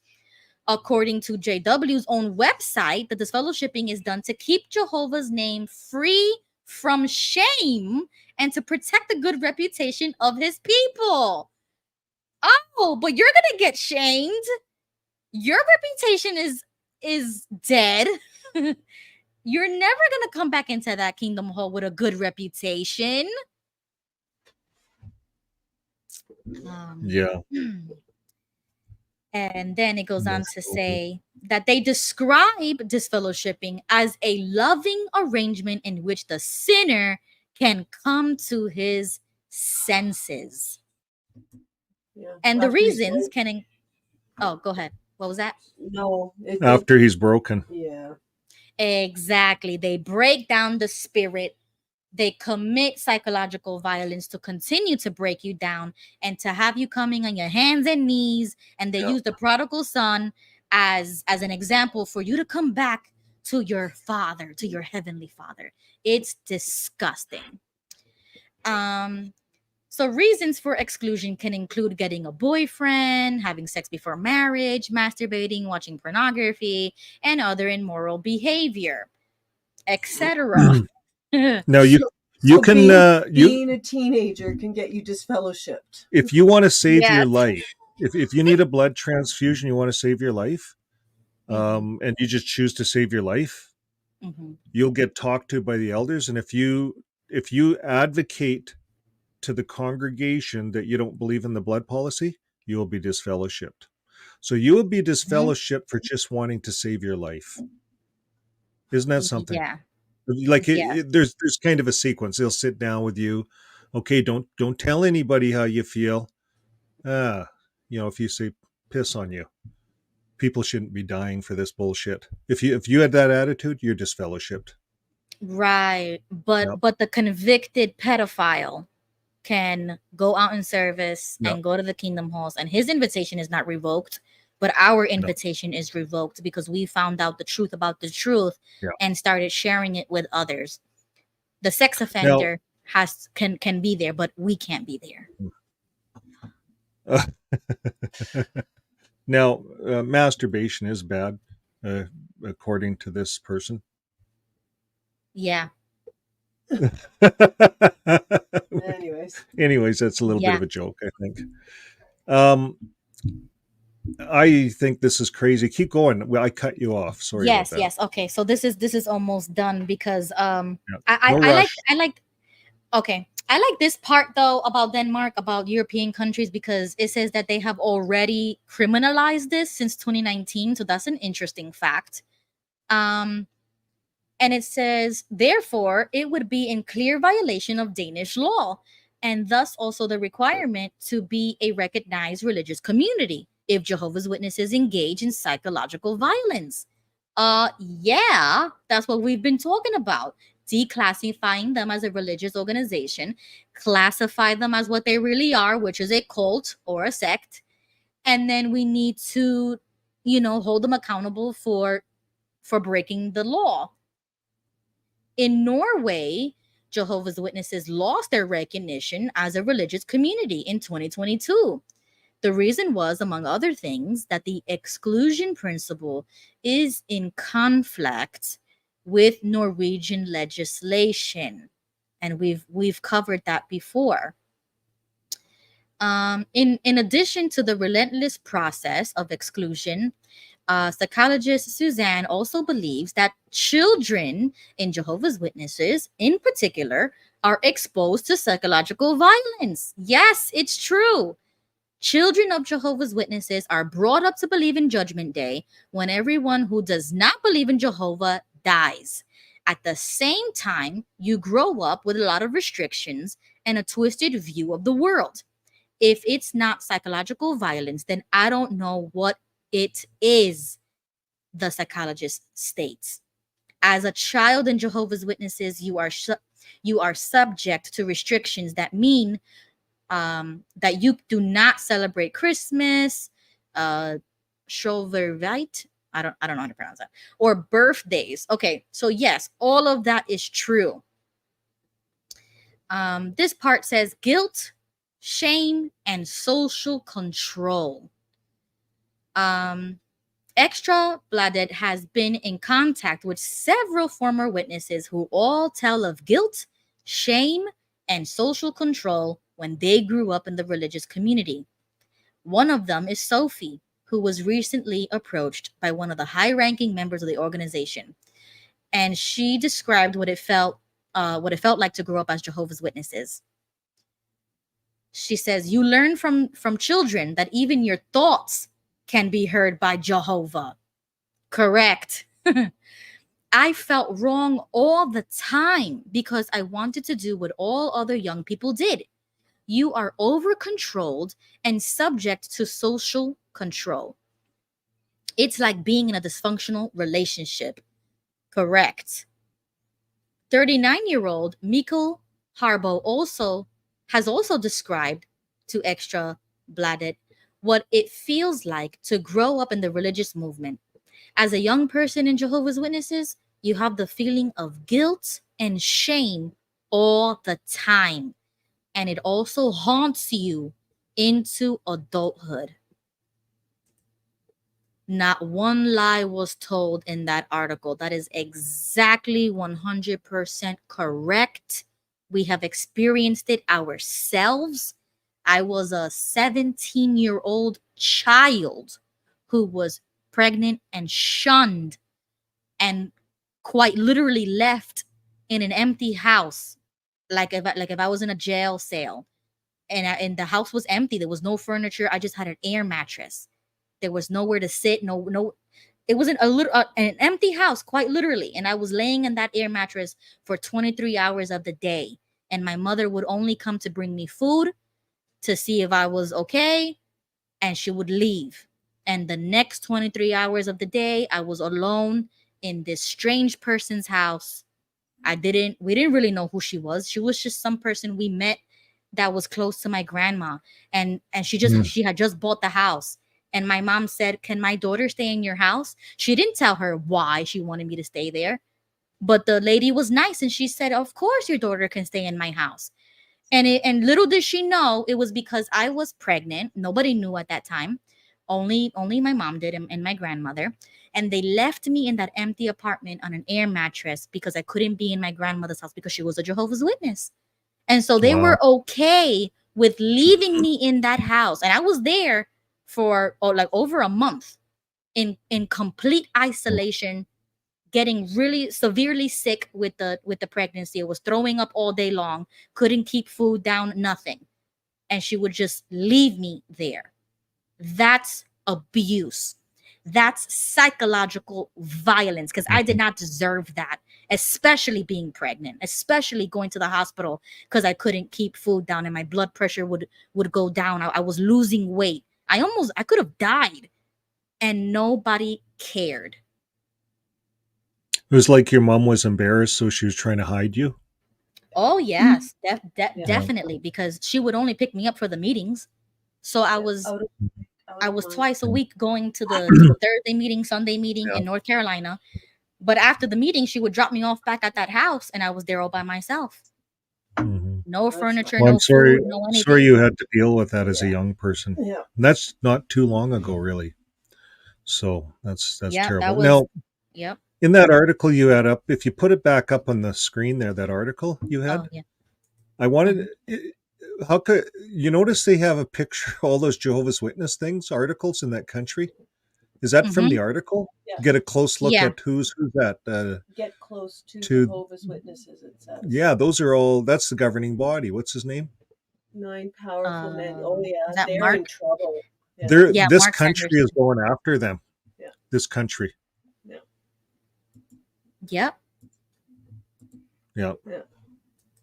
According to JW's own website, the disfellowshipping is done to keep Jehovah's name free from shame and to protect the good reputation of his people. Oh, but you're gonna get shamed. Your reputation is dead. You're never gonna come back into that kingdom hall with a good reputation. Yeah. And then it goes on That's to cool. say that they describe disfellowshipping as a loving arrangement in which the sinner can come to his senses. Yeah. And the After he's reasons broke. oh, go ahead. What was that? No, After he's broken. yeah. Exactly. They break down the spirit. They commit psychological violence to continue to break you down and to have you coming on your hands and knees. And they Yeah. use the prodigal son as an example for you to come back to your father, to your heavenly father. It's disgusting. So reasons for exclusion can include getting a boyfriend, having sex before marriage, masturbating, watching pornography, and other immoral behavior, etc. Now you So can being a teenager can get you disfellowshipped. if you want to save your Yes. life, if you need a blood transfusion, you want to save your life, Mhm. and you just choose to save your life, Mhm. you'll get talked to by the elders. And if you advocate to the congregation that you don't believe in the blood policy, you will be disfellowshipped. So you will be disfellowshipped for just wanting to save your life. Isn't that something? Yeah. Like Yes. there's kind of a sequence. They'll sit down with you. Okay, don't tell anybody how you feel. If you say piss on you, people shouldn't be dying for this bullshit. If you had that attitude, you're disfellowshipped. Right. Yep. But the convicted pedophile can go out in service Yep. and go to the kingdom halls, and his invitation is not revoked, but our No. invitation is revoked because we found out the truth about the truth Yeah. and started sharing it with others. The sex Now, offender can be there, but we can't be there. now, masturbation is bad, uh, according to this person. Yeah. Anyways, that's a little bit Yeah. of a joke, I think. I think this is crazy. Keep going. Well, I cut you off. Sorry about Yes, that. yes. Okay. So this is almost done because Yeah. I No I like rush. I like okay. I like this part though about Denmark, about European countries, because it says that they have already criminalized this since 2019. So that's an interesting fact. Um, and it says, therefore, it would be in clear violation of Danish law, and thus also the requirement to be a recognized religious community if Jehovah's Witnesses engage in psychological violence. Yeah, that's what we've been talking about. Declassifying them as a religious organization, classify them as what they really are, which is a cult or a sect, and then we need to, hold them accountable for breaking the law. In Norway, Jehovah's Witnesses lost their recognition as a religious community in 2022. The reason was, among other things, that the exclusion principle is in conflict with Norwegian legislation, and we've covered that before. In addition to the relentless process of exclusion, psychologist Suzanne also believes that children in Jehovah's Witnesses, in particular, are exposed to psychological violence. Yes, it's true. Children of Jehovah's Witnesses are brought up to believe in Judgment Day when everyone who does not believe in Jehovah dies. At the same time, you grow up with a lot of restrictions and a twisted view of the world. If it's not psychological violence, then I don't know what it is, the psychologist states. As a child in Jehovah's Witnesses, you are subject to restrictions that mean that you do not celebrate Christmas, Shovervite. I don't know how to pronounce that, or birthdays. Okay, so yes, all of that is true. This part says guilt, shame, and social control. Extra Bladet has been in contact with several former witnesses who all tell of guilt, shame, and social control when they grew up in the religious community. One of them is Sophie, who was recently approached by one of the high-ranking members of the organization, and she described what it felt like to grow up as Jehovah's Witnesses. She says, "You learn from children that even your thoughts can be heard by Jehovah." Correct. I felt wrong all the time because I wanted to do what all other young people did. You are over-controlled and subject to social control. It's like being in a dysfunctional relationship. Correct. 39-year-old Mikkel Harbo has also described to Extra Bladet what it feels like to grow up in the religious movement. As a young person in Jehovah's Witnesses, you have the feeling of guilt and shame all the time, and it also haunts you into adulthood. Not one lie was told in that article. That is exactly 100% correct. We have experienced it ourselves. I was a 17-year-old child who was pregnant and shunned and quite literally left in an empty house, like if I was in a jail cell, and the house was empty. There was no furniture. I just had an air mattress. There was nowhere to sit. No. It wasn't an empty house, quite literally. And I was laying in that air mattress for 23 hours of the day. And my mother would only come to bring me food to see if I was okay, and she would leave. And the next 23 hours of the day, I was alone in this strange person's house. We didn't really know who she was. She was just some person we met that was close to my grandma. And she had just bought the house. And my mom said, "Can my daughter stay in your house?" She didn't tell her why she wanted me to stay there. But the lady was nice, and she said, "Of course your daughter can stay in my house." And little did she know it was because I was pregnant. Nobody knew at that time. Only my mom did, and my grandmother. And they left me in that empty apartment on an air mattress because I couldn't be in my grandmother's house because she was a Jehovah's Witness. And so they were okay with leaving me in that house. And I was there for like over a month in complete isolation, getting really severely sick with the pregnancy. I was throwing up all day long, couldn't keep food down, nothing. And she would just leave me there. That's abuse. That's psychological violence, because I did not deserve that, especially being pregnant, especially going to the hospital because I couldn't keep food down and my blood pressure would go down. I was losing weight. I could have died, and nobody cared. It was like your mom was embarrassed, so she was trying to hide you. Oh yes, definitely, because she would only pick me up for the meetings. So I was twice a week going to the Thursday meeting, Sunday meeting in North Carolina. But after the meeting, she would drop me off back at that house, and I was there all by myself. No furniture, Well, no food, no anything. Sorry you had to deal with that as a young person. Yeah. And that's not too long ago, really. So that's terrible. That was, now, yep. In that article you had up, if you put it back up on the screen there, that article you had, I wanted. How could you notice they have a picture of all those Jehovah's Witness articles in that country? Is that from the article? Yeah. Get a close look at who's that. Get close to Jehovah's Witnesses, it says. Yeah, those are all. That's the governing body. What's his name? 9 powerful men. Oh yeah, is that they're Mark? in trouble. Yeah. This Mark country Sanderson is going after them. Yeah. This country. Yeah. Yep. Yeah. Yeah.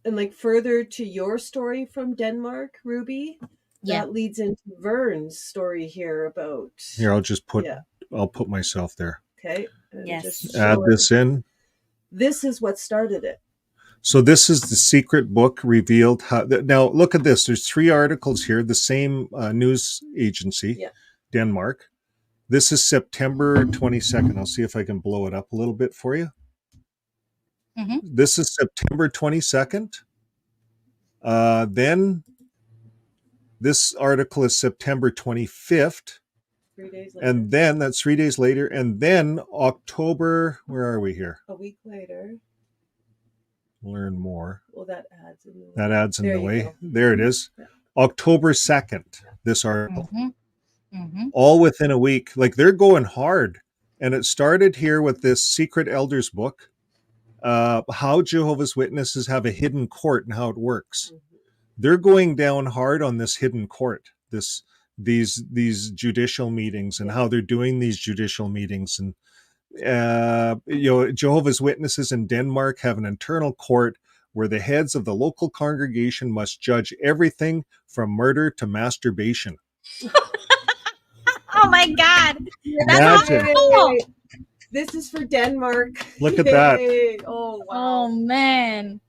And like further to your story from Denmark, Ruby, that leads into Vern's story here about. Here, I'll just put. I'll put myself there. Okay. And just add this in. This is what started it. So this is the secret book revealed. Now look at this. There's 3 articles here. The same news agency, Denmark. This is September 22nd. I'll see if I can blow it up a little bit for you. This is September 22nd. Then this article is September 25th. 3 days later. And then that's 3 days later. And then October, where are we here? A week later. Learn more. Well, that adds in the way. That adds in the way. There it is. October 2nd, this article. all within a week. Like, they're going hard. And it started here with this Secret Elders book, how Jehovah's Witnesses have a hidden court and how it works. They're going down hard on this hidden court, these judicial meetings, and how they're doing these judicial meetings. And Jehovah's Witnesses in Denmark have an internal court where the heads of the local congregation must judge everything from murder to masturbation. Oh my God. That's Imagine. cool. This is for Denmark. Look at that. Yay. Oh, wow. Oh man.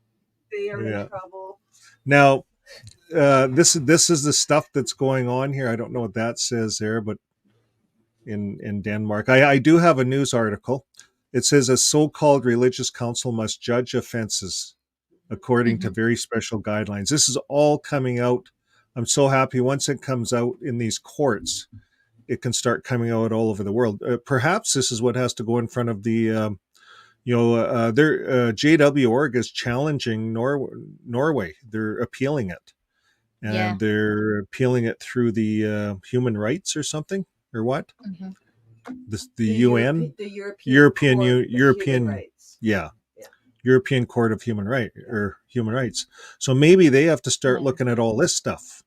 They are Yeah. in trouble. Now, this is the stuff that's going on here. I don't know what that says there, but in Denmark, I do have a news article. It says a so-called religious council must judge offenses according to very special guidelines. This is all coming out. I'm so happy once it comes out in these courts, it can start coming out all over the world. Perhaps this is what has to go in front of the, JW Org is challenging Norway. They're appealing it. And they're appealing it through the human rights or something, or what? The UN? The European rights. Yeah. European Court of Human Rights. So maybe they have to start looking at all this stuff.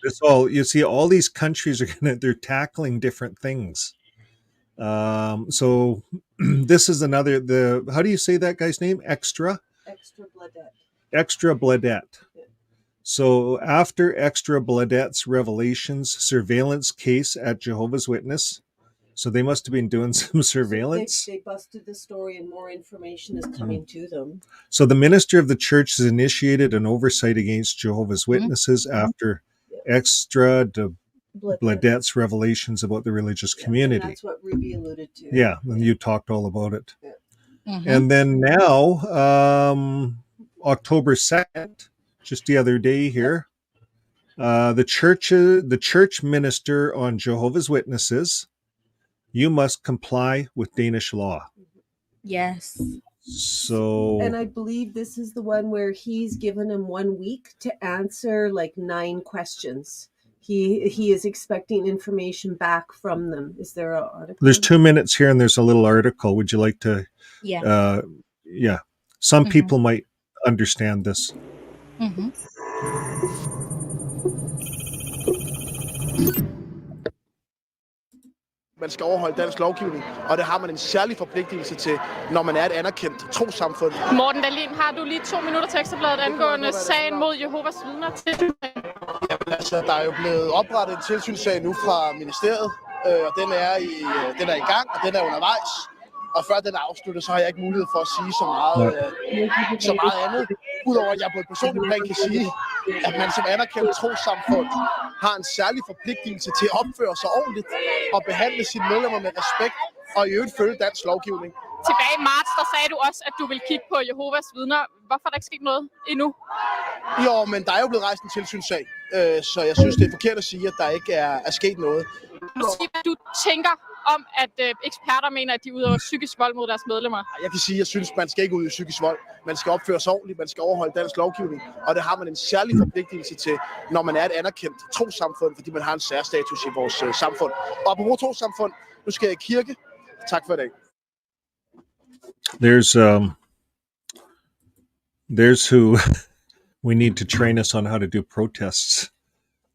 It's all, you see, all these countries they're tackling different things. So this is another, how do you say that guy's name? Extra Bladet. So after Extra Bladet's revelations, surveillance case at Jehovah's Witness. So they must have been doing some surveillance. They busted the story and more information is coming to them. So the minister of the church has initiated an oversight against Jehovah's Witnesses after Extra Bladet's revelations about the religious community. And that's what Ruby alluded to. Yeah, and you talked all about it. And then now, October 2nd, just the other day here, the church minister on Jehovah's Witnesses, you must comply with Danish law. Yes. So, and I believe this is the one where he's given him 1 week to answer like 9 questions. He is expecting information back from them. Is there an article? There's 2 minutes here, and there's a little article. Would you like to? Yeah. Some people might understand this. Man skal overholde dansk lovgivning, og det har man en særlig forpligtelse til, når man er et anerkendt trossamfund. Morten Dahlin, har du lige 2 minutter til Ekstrabladet angående sagen mod Jehovas vidner til? Jamen altså, der er jo blevet oprettet en tilsynssag nu fra ministeriet, og den er i gang, og den er undervejs. Og før den er afsluttet, så har jeg ikke mulighed for at sige så meget andet. Udover at jeg på et personligt plan kan sige, at man som anerkendt trossamfund har en særlig forpligtelse til at opføre sig ordentligt og behandle sine medlemmer med respekt og i øvrigt følge dansk lovgivning. Tilbage i marts, der sagde du også, at du ville kigge på Jehovas vidner. Hvorfor er der ikke sket noget endnu? Jo, men der er jo blevet rejst en tilsynssag, så jeg synes, det er forkert at sige, at der ikke er sket noget. Sig, hvad du tænker om, at eksperter mener, at de udøver psykisk vold mod deres medlemmer. Jeg kan sige, at jeg synes, man skal ikke udøve psykisk vold. Man skal opføre sig ordentligt, man skal overholde dansk lovgivning, og det har man en særlig forpligtelse til, når man er et anerkendt trossamfund, fordi man har en særstatus i vores samfund. Og apropos trossamfund, nu skal jeg i kirke. Tak for i dag. There's who we need to train us on how to do protests.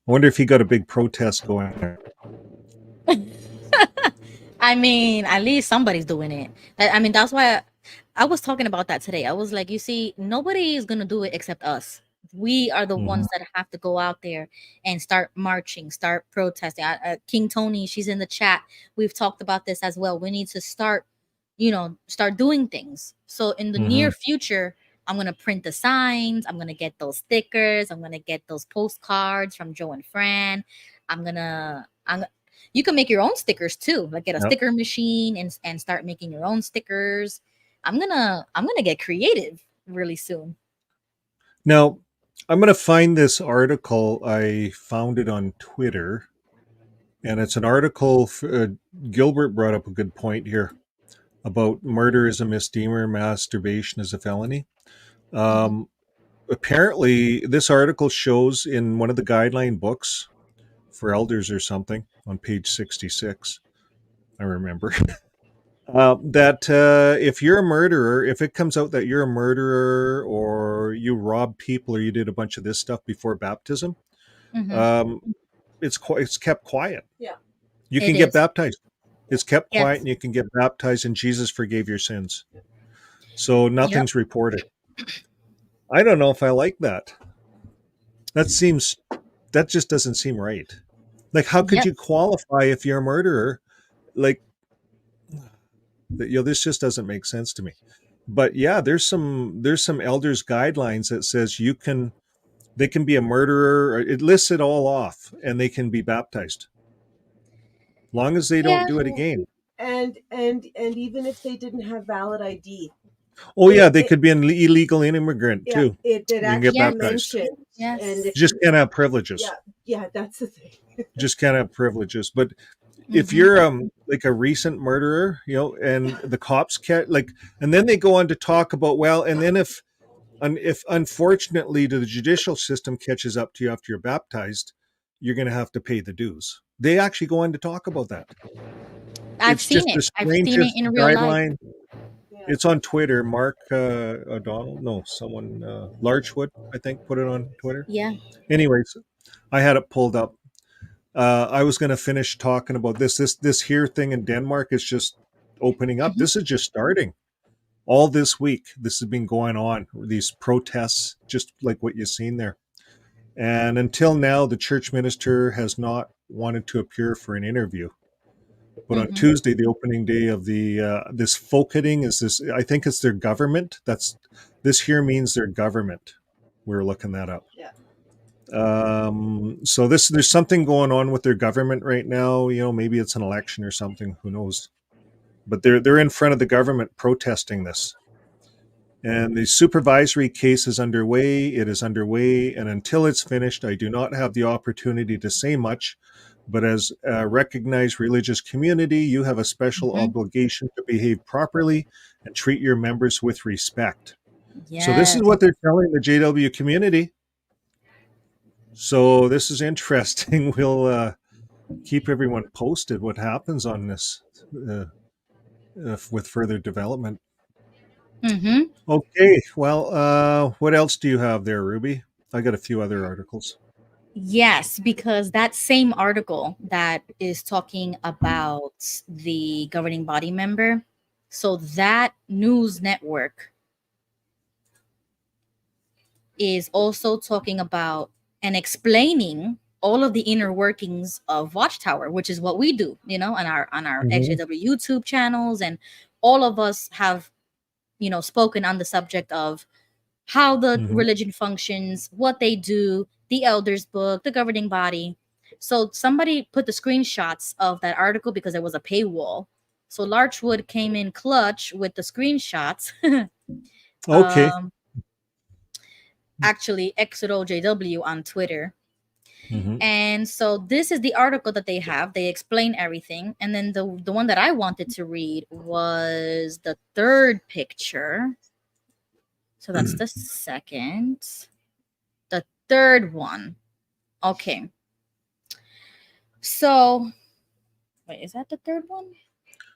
I wonder if he got a big protest going there. I mean, at least somebody's doing it. I mean, that's why I was talking about that today. I was like, you see, nobody is going to do it except us. We are the ones that have to go out there and start marching, start protesting. King Tony, she's in the chat. We've talked about this as well. We need to start doing things. So in the near future, I'm going to print the signs. I'm going to get those stickers. I'm going to get those postcards from Joe and Fran. You can make your own stickers too. Like get a sticker machine and start making your own stickers. I'm gonna get creative really soon. Now, I'm gonna find this article. I found it on Twitter, and it's an article. Gilbert brought up a good point here about murder is a misdemeanor, masturbation is a felony. Apparently, this article shows in one of the guideline books for elders or something on page 66. I remember. That if you're a murderer, if it comes out that you're a murderer or you robbed people or you did a bunch of this stuff before baptism, Mhm. it's kept quiet. Yeah. You It can get is. baptized. It's kept quiet Yes. and you can get baptized and Jesus forgave your sins. So Yep. nothing's reported. I don't know if I like that. That just doesn't seem right. Like, how could Yep. you qualify if you're a murderer? Like, this just doesn't make sense to me. But yeah, there's some elders guidelines that says they can be a murderer. It lists it all off, and they can be baptized, long as they don't Yeah. do it again. And even if they didn't have valid ID, Oh yeah, it, they it could be an illegal immigrant yeah, too. it You can get actually Yes. baptized. mentions, Yes. and You if just can't have privileges. yeah, that's the thing. You just can't have privileges. But if Mhm. you're like a recent murderer, and the cops can't and then they go on to talk about, well, and then if unfortunately the judicial system catches up to you after you're baptized, you're going to have to pay the dues. They actually go on to talk about that. I've It's seen just it. the I've seen it strangest in real life. guideline. Yeah. It's on Twitter. Mark O'Donnell, no, someone, Larchwood, I think, put it on Twitter. Yeah. Anyways, I had it pulled up. I was going to finish talking about this here thing in Denmark is just opening up. Mhm. This is just starting. All this week, this has been going on. These protests, just like what you've seen there. And until now, the church minister has not wanted to appear for an interview. But on Mhm. Tuesday, the opening day of the this Folketing is this. I think it's their government. This here means their government. We were looking that up. Yeah. So there's something going on with their government right now. Maybe it's an election or something. Who knows? But they're in front of the government protesting this. And the supervisory case is underway. It is underway, and until it's finished, I do not have the opportunity to say much. But as a recognized religious community, you have a special Mhm. obligation to behave properly and treat your members with respect. So this is Yes. what they're telling the JW community. So this is interesting. We'll keep everyone posted what happens on this with further development. Mhm. Okay, well, what else do you have there, Ruby? I got a few other articles. Yes, because that same article that is talking about the governing body member, so that news network is also talking about and explaining all of the inner workings of Watchtower, which is what we do, on our Mhm. XJW YouTube channels, and all of us have, spoken on the subject of how the Mhm. religion functions, what they do, the elders book, the governing body. So somebody put the screenshots of that article because there was a paywall. So Larchwood came in clutch with the screenshots. Okay. Actually, XOJW on Twitter. Mhm. And so this is the article that they have. They explain everything. And then the one that I wanted to read was the third picture. So that's the second. The third one. Okay. So, wait, is that the third one?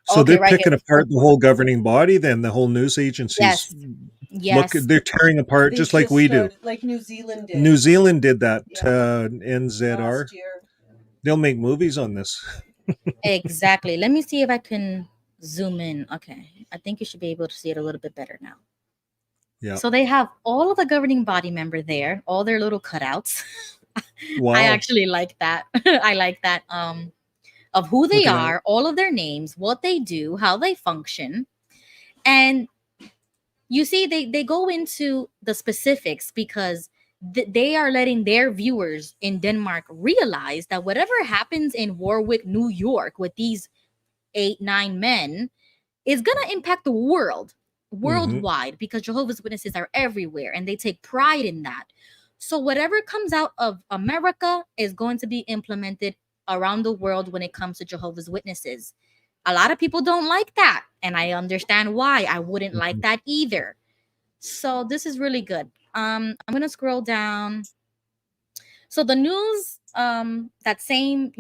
So Okay, they're right here. picking apart the whole governing body, then the whole news agencies. Yes. They're tearing apart They just like we do. started, like New Zealand did. New Zealand did that, Yeah. NZR. Last year. They'll make movies on this. Exactly. Let me see if I can zoom in. Okay. I think you should be able to see it a little bit better now. Yeah. So they have all of the governing body member there, all their little cutouts. Wow. I actually like that. I like that. Of who they Look at that. are, all of their names, what they do, how they function. And you see, they go into the specifics because they are letting their viewers in Denmark realize that whatever happens in Warwick, New York, with these 8-9 men is going to impact the world worldwide, because Jehovah's Witnesses are everywhere and they take pride in that. So whatever comes out of America is going to be implemented around the world when it comes to Jehovah's Witnesses. A lot of people don't like that, and I understand why. I wouldn't like that either. So this is really good. I'm going to scroll down. So the news that same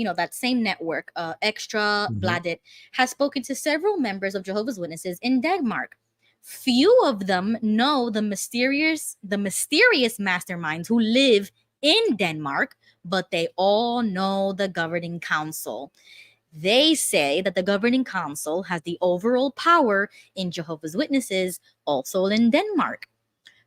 network, Extra Bladet, has spoken to several members of Jehovah's Witnesses in Denmark. Few of them know the mysterious masterminds who live in Denmark, but they all know the governing council. They say that the governing council has the overall power in Jehovah's Witnesses, also in Denmark.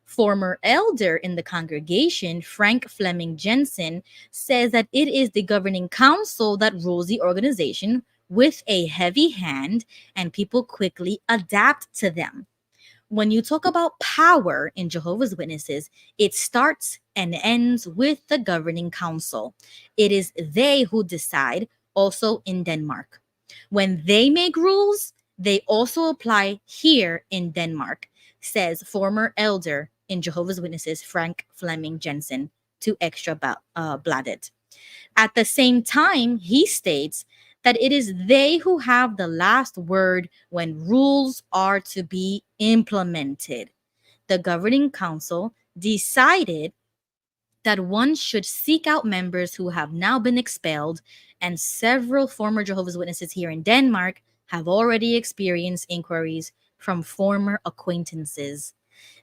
Former elder in the congregation, Frank Fleming Jensen, says that it is the governing council that rules the organization with a heavy hand, and people quickly adapt to them. When you talk about power in Jehovah's Witnesses, it starts and ends with the governing council. It is they who decide, also in Denmark. When they make rules, they also apply here in Denmark, says former elder in Jehovah's Witnesses Frank Fleming Jensen to Extra Bladet. At the same time, he states that it is they who have the last word when rules are to be implemented. The governing council decided that one should seek out members who have now been expelled, and several former Jehovah's Witnesses here in Denmark have already experienced inquiries from former acquaintances.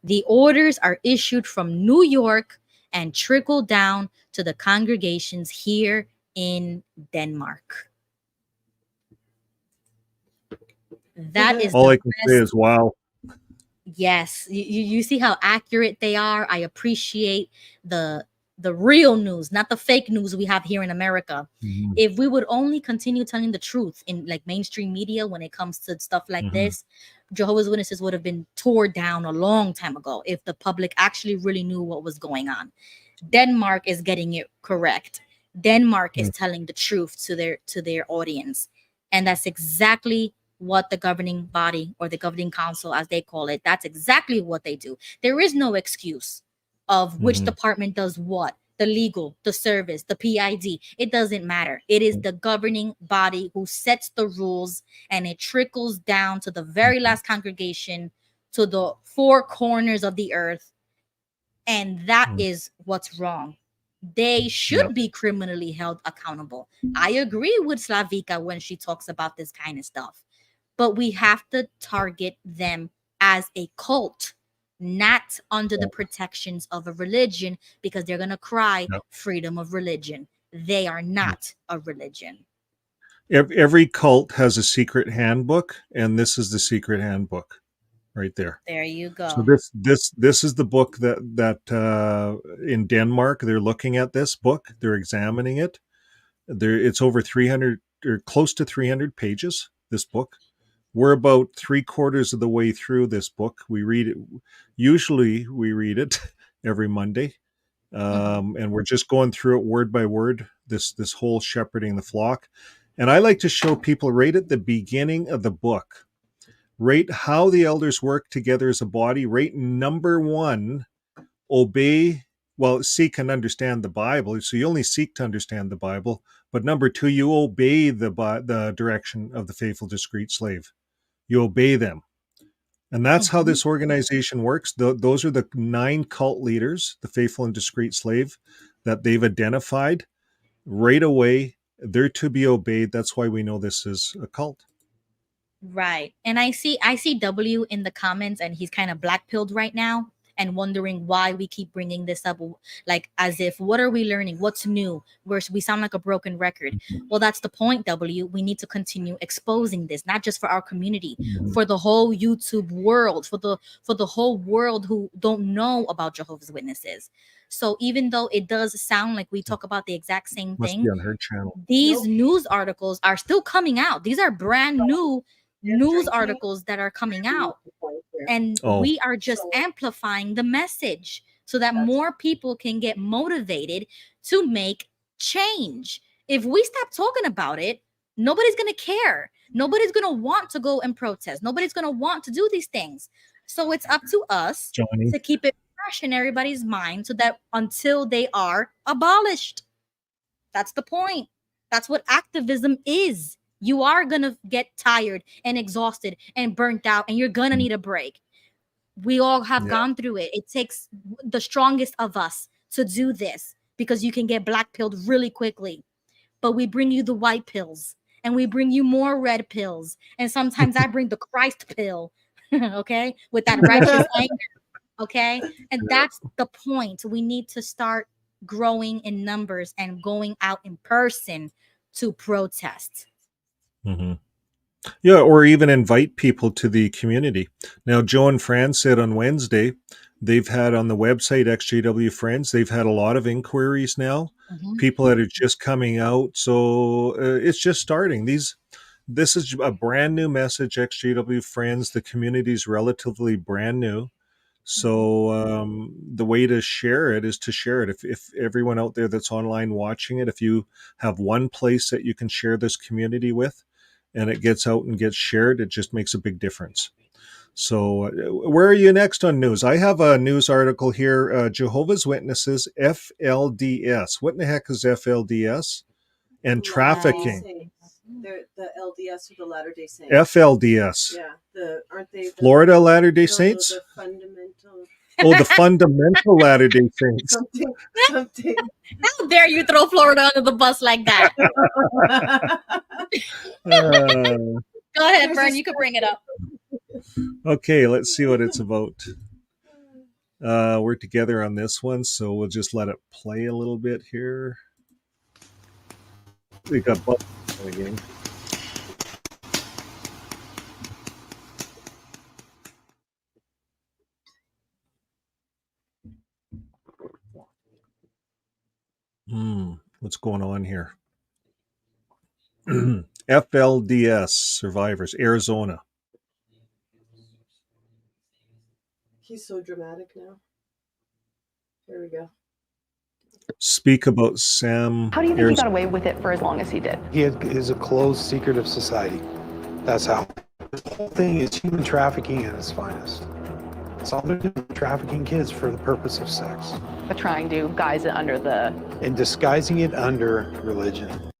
The orders are issued from New York and trickle down to the congregations here in Denmark. That is All the I can say best. is wow. Yes, you see how accurate they are. I appreciate the real news, not the fake news we have here in America. Mhm. If we would only continue telling the truth in like mainstream media when it comes to stuff like Mhm. this, Jehovah's Witnesses would have been torn down a long time ago if the public actually really knew what was going on. Denmark is getting it correct. Denmark is telling the truth to their audience, and that's exactly what the governing body, or the governing council as they call it, that's exactly what they do. There is no excuse of which Mhm. department does what. The legal, the service, the PID, it doesn't matter. It is the governing body who sets the rules, and it trickles down to the very last congregation, to the four corners of the earth. And that is what's wrong. They should be criminally held accountable. I agree with Slavika when she talks about this kind of stuff, but we have to target them as a cult, not under the protections of a religion, because they're going to cry Yep. freedom of religion. They are not a religion. Every cult has a secret handbook, and this is the secret handbook right there. There you So go. this is the book that in Denmark they're looking at this book, they're examining it. It's over 300 or close to 300 pages. This book. We're about 3/4 of the way through this book. We read it. Usually, we read it every Monday, and we're just going through it word by word. This whole shepherding the flock, and I like to show people right at the beginning of the book, right how the elders work together as a body. Right, number one, obey. Well, seek and understand the Bible. So you only seek to understand the Bible. But number two, you obey the direction of the faithful, discreet slave. You obey them. And that's how this organization works. Those are the 9 cult leaders, the faithful and discreet slave, that they've identified right away. They're to be obeyed. That's why we know this is a cult. Right. And I see W in the comments, and he's kind of black-pilled right now and wondering why we keep bringing this up, like as if, what are we learning? What's new? We sound like a broken record. Well, that's the point, W. We need to continue exposing this, not just for our community, for the whole YouTube world, for the whole world who don't know about Jehovah's Witnesses. So even though it does sound like we talk about the exact same Must thing, be on her channel. these news articles are still coming out. These are brand new news articles that are coming out, and we are just amplifying the message so that more people can get motivated to make change. If we stop talking about it, nobody's going to care. Nobody's going to want to go and protest. Nobody's going to want to do these things. So it's up to us Johnny. to keep it fresh in everybody's mind, so that until they are abolished. That's the point. That's what activism is. You are going to get tired and exhausted and burnt out, and you're going to need a break. We all have gone through it. It takes the strongest of us to do this. because you can get black pilled really quickly. But we bring you the white pills, and we bring you more red pills. And sometimes I bring the Christ pill, okay, with that righteous anger, okay? And that's the point. We need to start growing in numbers and going out in person to protest. Mm-hmm. Yeah, or even invite people to the community. Now, Joe and Fran said on Wednesday, they've had on the website XJW Friends, they've had a lot of inquiries now, people that are just coming out. So it's just starting. This is a brand new message, XJW Friends. The community is relatively brand new. So the way to share it is to share it. If everyone out there that's online watching it, if you have one place that you can share this community with, and it gets out and gets shared, it just makes a big difference. So where are you next on news? I have a news article here, Jehovah's Witnesses, FLDS. What in the heck is FLDS? And trafficking. They're the LDS or the Latter-day Saints. FLDS. Yeah, aren't they Florida Latter-day Saints? The fundamental. Oh, the fundamental Latter-day Saints. Something. How dare you throw Florida under the bus like that? Go ahead, Vern. You can bring it up. Okay, let's see what it's about. We're together on this one, so we'll just let it play a little bit here. We got buttons again. What's going on here? FLDS survivors, Arizona. He's so dramatic now. Here we go. Speak about Sam. How do you think he got away with it for as long as he did? He is a closed, secretive society. That's how. The whole thing is human trafficking at its finest. It's all they're doing, trafficking kids for the purpose of sex. But trying to guise it under the... And disguising it under religion.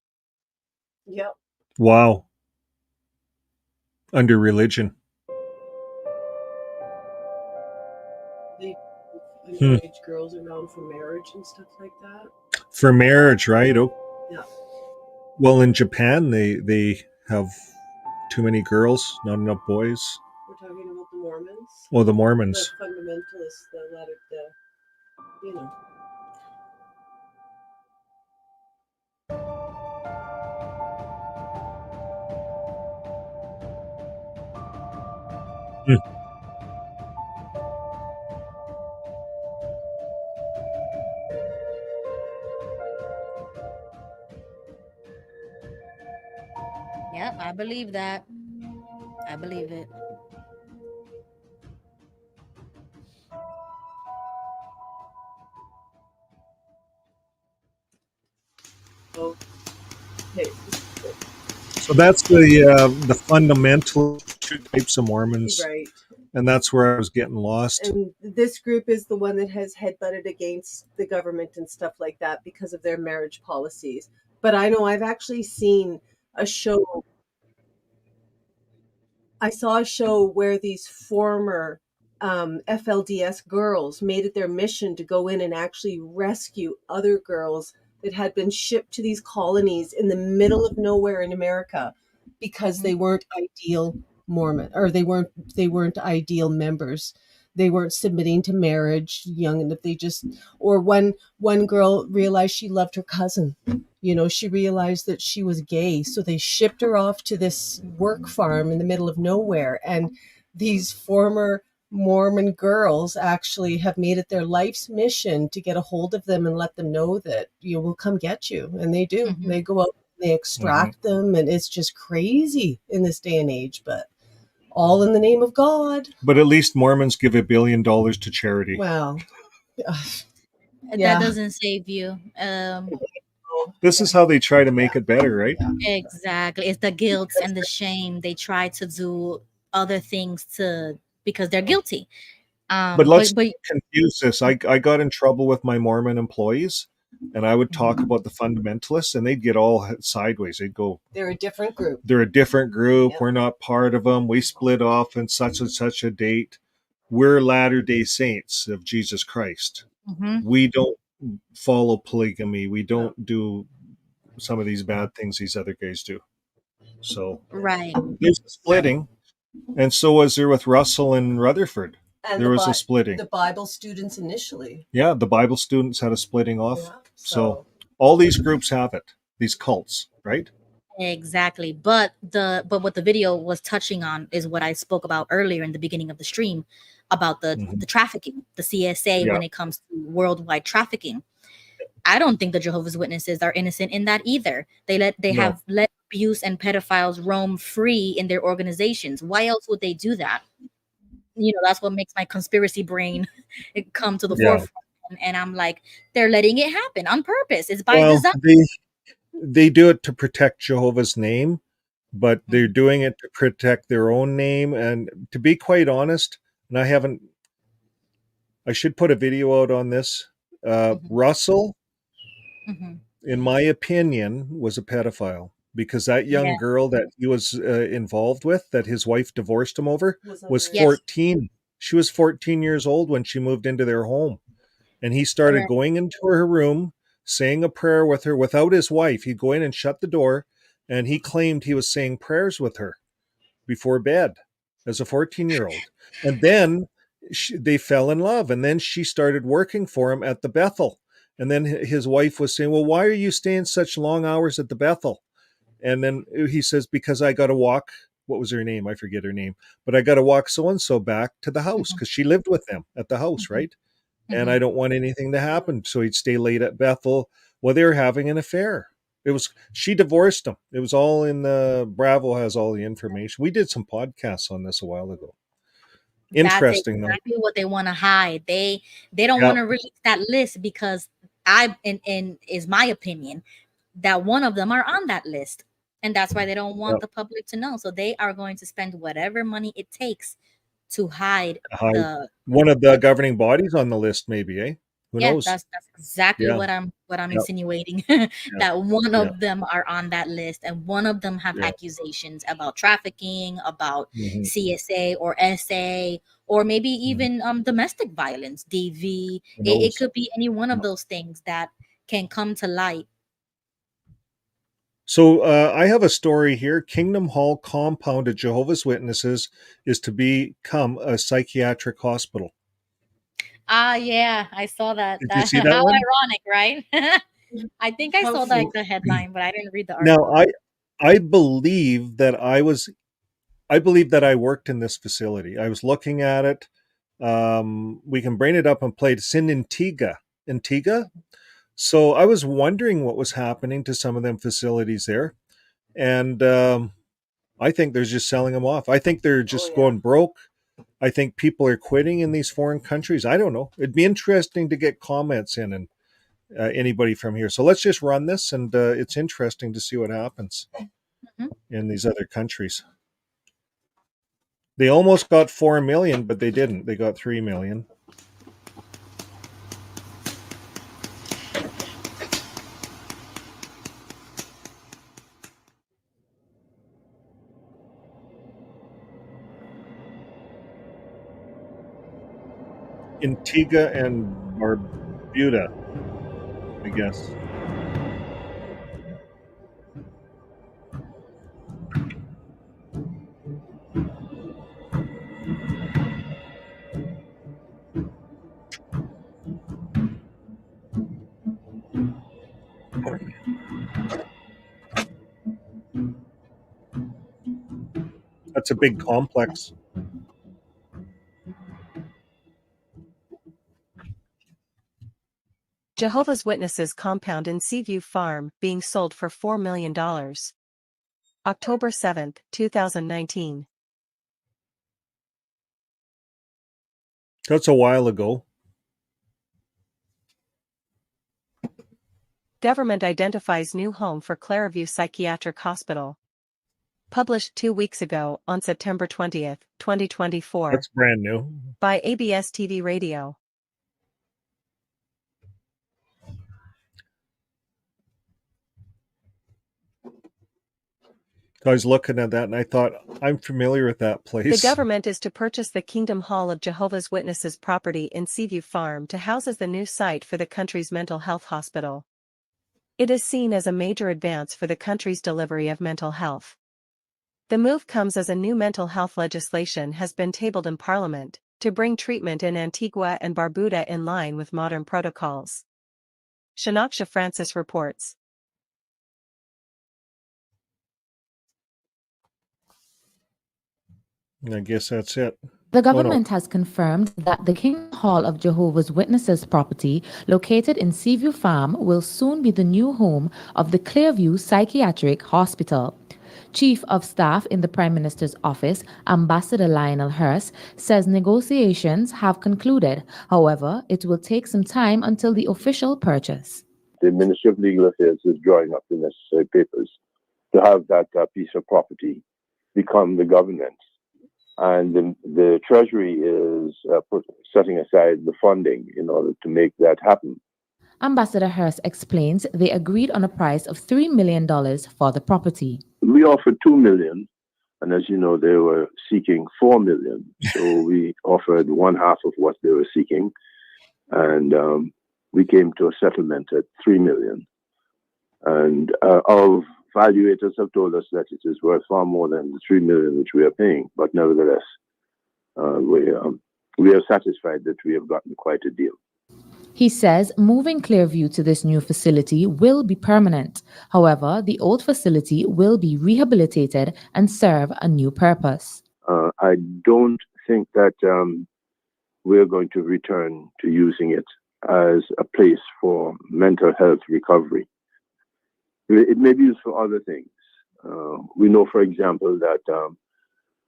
Yep. Wow. Under religion. They underage girls around for marriage and stuff like that. For marriage, right? Oh. Yeah. Well, in Japan, they have too many girls, not enough boys. We're talking about the Mormons. Oh, the Mormons. The fundamentalists, you know. Yep, I believe that. I believe it. Okay. So that's the fundamental two types of Mormons. Right. And that's where I was getting lost. And this group is the one that has headbutted against the government and stuff like that because of their marriage policies. But I know I've actually seen a show. I saw a show where these former FLDS girls made it their mission to go in and actually rescue other girls that had been shipped to these colonies in the middle of nowhere in America because they weren't ideal Mormon, or they weren't ideal members. They weren't submitting to marriage young enough. Or one girl realized she loved her cousin. You know, she realized that she was gay. So they shipped her off to this work farm in the middle of nowhere. And these former Mormon girls actually have made it their life's mission to get a hold of them and let them know that, you know, we'll come get you. And they do. Mm-hmm. They go out, they extract them, and it's just crazy in this day and age, but all in the name of God. But at least Mormons give $1 billion to charity. Well, that doesn't save you. This is how they try to make it better, right? Exactly. It's the guilt and the shame. They try to do other things because they're guilty. But let's confuse this. I got in trouble with my Mormon employees, and I would talk about the fundamentalists, and they'd get all sideways. They'd go, they're a different group. They're a different group. Yep. We're not part of them. We split off in such and such a date. We're Latter-day Saints of Jesus Christ. Mm-hmm. follow polygamy. We don't do some of these bad things these other guys do. So Right. there's a splitting, and so was there with Russell and Rutherford. And There was a splitting. the Bible students initially. Yeah, the Bible students had a splitting off. Yeah, so all these groups have it, these cults, right? Exactly. But what the video was touching on is what I spoke about earlier in the beginning of the stream about the trafficking, the CSA Yeah. when it comes to worldwide trafficking. I don't think the Jehovah's Witnesses are innocent in that either. They have let abuse and pedophiles roam free in their organizations. Why else would they do that? You know, that's what makes my conspiracy brain come to the forefront. And I'm like, they're letting it happen on purpose. It's by design. They do it to protect Jehovah's name, but they're doing it to protect their own name. And to be quite honest, and I should put a video out on this. Russell, in my opinion, was a pedophile, because that young girl that he was involved with, that his wife divorced him over, was 14. She was 14 years old when she moved into their home. And he started going into her room, saying a prayer with her without his wife. He'd go in and shut the door, and he claimed he was saying prayers with her before bed as a 14-year-old. And then they fell in love, and then she started working for him at the Bethel. And then his wife was saying, well, why are you staying such long hours at the Bethel? And then he says, because I got to walk, what was her name? I forget her name, but I got to walk so-and-so back to the house, because she lived with them at the house, right? And I don't want anything to happen. So he'd stay late at Bethel. Well, they were having an affair. She divorced him. It was all in Bravo has all the information. We did some podcasts on this a while ago. Interesting. That's exactly what they want to hide. They don't want to release that list because is my opinion that one of them are on that list. And that's why they don't want the public to know. So they are going to spend whatever money it takes to hide one of the governing bodies on the list, maybe, eh? Who knows? That's exactly what I'm insinuating. That one of them are on that list, and one of them have accusations about trafficking, about CSA or SA, or maybe even domestic violence, DV. It could be any one of those things that can come to light. So I have a story here. Kingdom Hall compound at Jehovah's Witnesses is to become a psychiatric hospital. Yeah, I saw that. Did you see that how one? ironic, right? I think I saw the headline, but I didn't read the article. Now, I believe that I worked in this facility. I was looking at it. We can bring it up and play it. It's in Antigua. So I was wondering what was happening to some of them facilities there. And I think they're just selling them off. I think they're just going broke. I think people are quitting in these foreign countries. I don't know. It'd be interesting to get comments in and anybody from here. So let's just run this, and it's interesting to see what happens in these other countries. They almost got 4 million, but they didn't. They got 3 million. Antigua and Barbuda, I guess. That's a big complex. Jehovah's Witnesses compound in Seaview Farm being sold for $4 million. October 7, 2019. That's a while ago. Government identifies new home for Clairview Psychiatric Hospital. Published 2 weeks ago on September 20th, 2024. That's brand new. By ABS TV Radio. I was looking at that and I thought, I'm familiar with that The place. government is to purchase the Kingdom Hall of Jehovah's Witnesses property in Seaview Farm to house as the new site for the country's mental health hospital. It is seen as a major advance for the country's delivery of mental health. The move comes as a new mental health legislation has been tabled in Parliament to bring treatment in Antigua and Barbuda in line with modern protocols. Shanaksha Francis reports. I guess that's it. The government has confirmed that the King Hall of Jehovah's Witnesses property located in Seaview Farm will soon be the new home of the Clearview Psychiatric Hospital. Chief of Staff in the Prime Minister's office, Ambassador Lionel Hurst, says negotiations have concluded. However, it will take some time until the official purchase. The Ministry of Legal Affairs is drawing up the necessary papers to have that piece of property become the government. And the Treasury is setting aside the funding in order to make that happen. Ambassador Hurst explains they agreed on a price of $3 million for the property. We offered $2 million, and as you know, they were seeking $4 million. So we offered one half of what they were seeking, and we came to a settlement at $3 million. And our valuators have told us that it is worth far more than the $3 million which we are paying. But nevertheless, we are satisfied that we have gotten quite a deal. He says moving Clearview to this new facility will be permanent. However, the old facility will be rehabilitated and serve a new purpose. I don't think that we're going to return to using it as a place for mental health recovery. It may be used for other things. We know, for example, that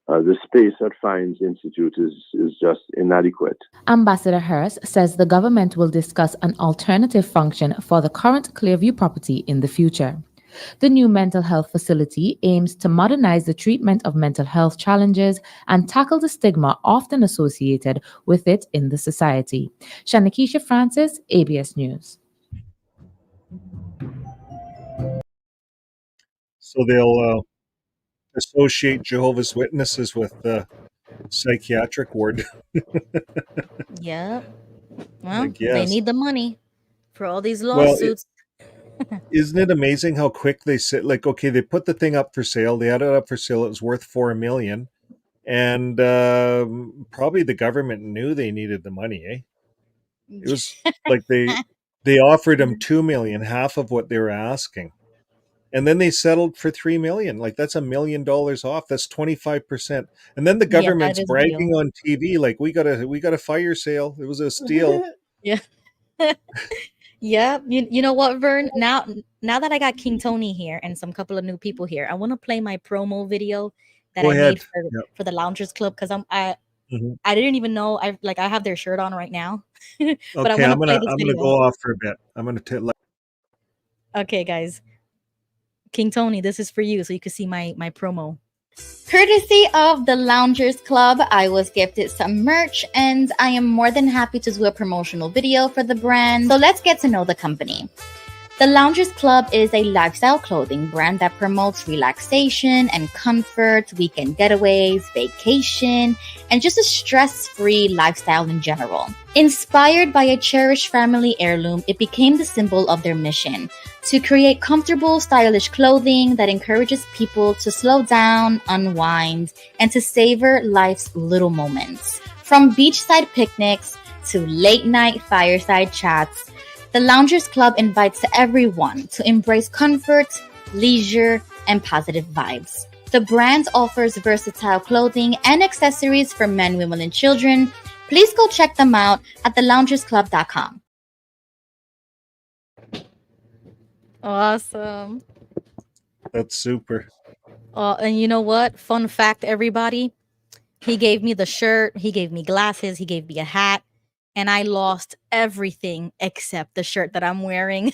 the space at Fines Institute is just inadequate. Ambassador Hurst says the government will discuss an alternative function for the current Clearview property in the future. The new mental health facility aims to modernize the treatment of mental health challenges and tackle the stigma often associated with it in the society. Shanakisha Francis, ABS News. So they'll associate Jehovah's Witnesses with the psychiatric ward. Yep. Well, Like, they yes. need the money for all these Well, lawsuits. Isn't it amazing how quick they sit? Like, okay, they put the thing up for sale. They had it up for sale. It was worth $4 million, and probably the government knew they needed the money. It was like they offered them $2 million, half of what they were asking, and then they settled for $3 million. Like, that's $1 million off. That's 25%. And then the Yeah, that government's is bragging real. on TV like we got a fire sale. It was a steal. Yeah. Yeah. You know what, Vern? Now that I got King Tony here and some couple of new people here, I want to play my promo video that Go I ahead. made for the Loungers Club because I Mhm. didn't even know I have their shirt on right now. But I Okay, want I'm to play gonna this I'm gonna video. go off for a bit. I'm gonna Okay, guys. King Tony, this is for you so you can see my promo. Courtesy of the Loungers Club, I was gifted some merch and I am more than happy to do a promotional video for the brand. So let's get to know the company. The Loungers Club is a lifestyle clothing brand that promotes relaxation and comfort, weekend getaways, vacation, and just a stress-free lifestyle in general. Inspired by a cherished family heirloom, it became the symbol of their mission to create comfortable, stylish clothing that encourages people to slow down, unwind, and to savor life's little moments. From beachside picnics to late-night fireside chats, the Loungers Club invites everyone to embrace comfort, leisure, and positive vibes. The brand offers versatile clothing and accessories for men, women, and children. Please go check them out at theloungersclub.com. Awesome. That's super. And you know what? Fun fact, everybody. He gave me the shirt. He gave me glasses. He gave me a hat. And I lost everything except the shirt that I'm wearing.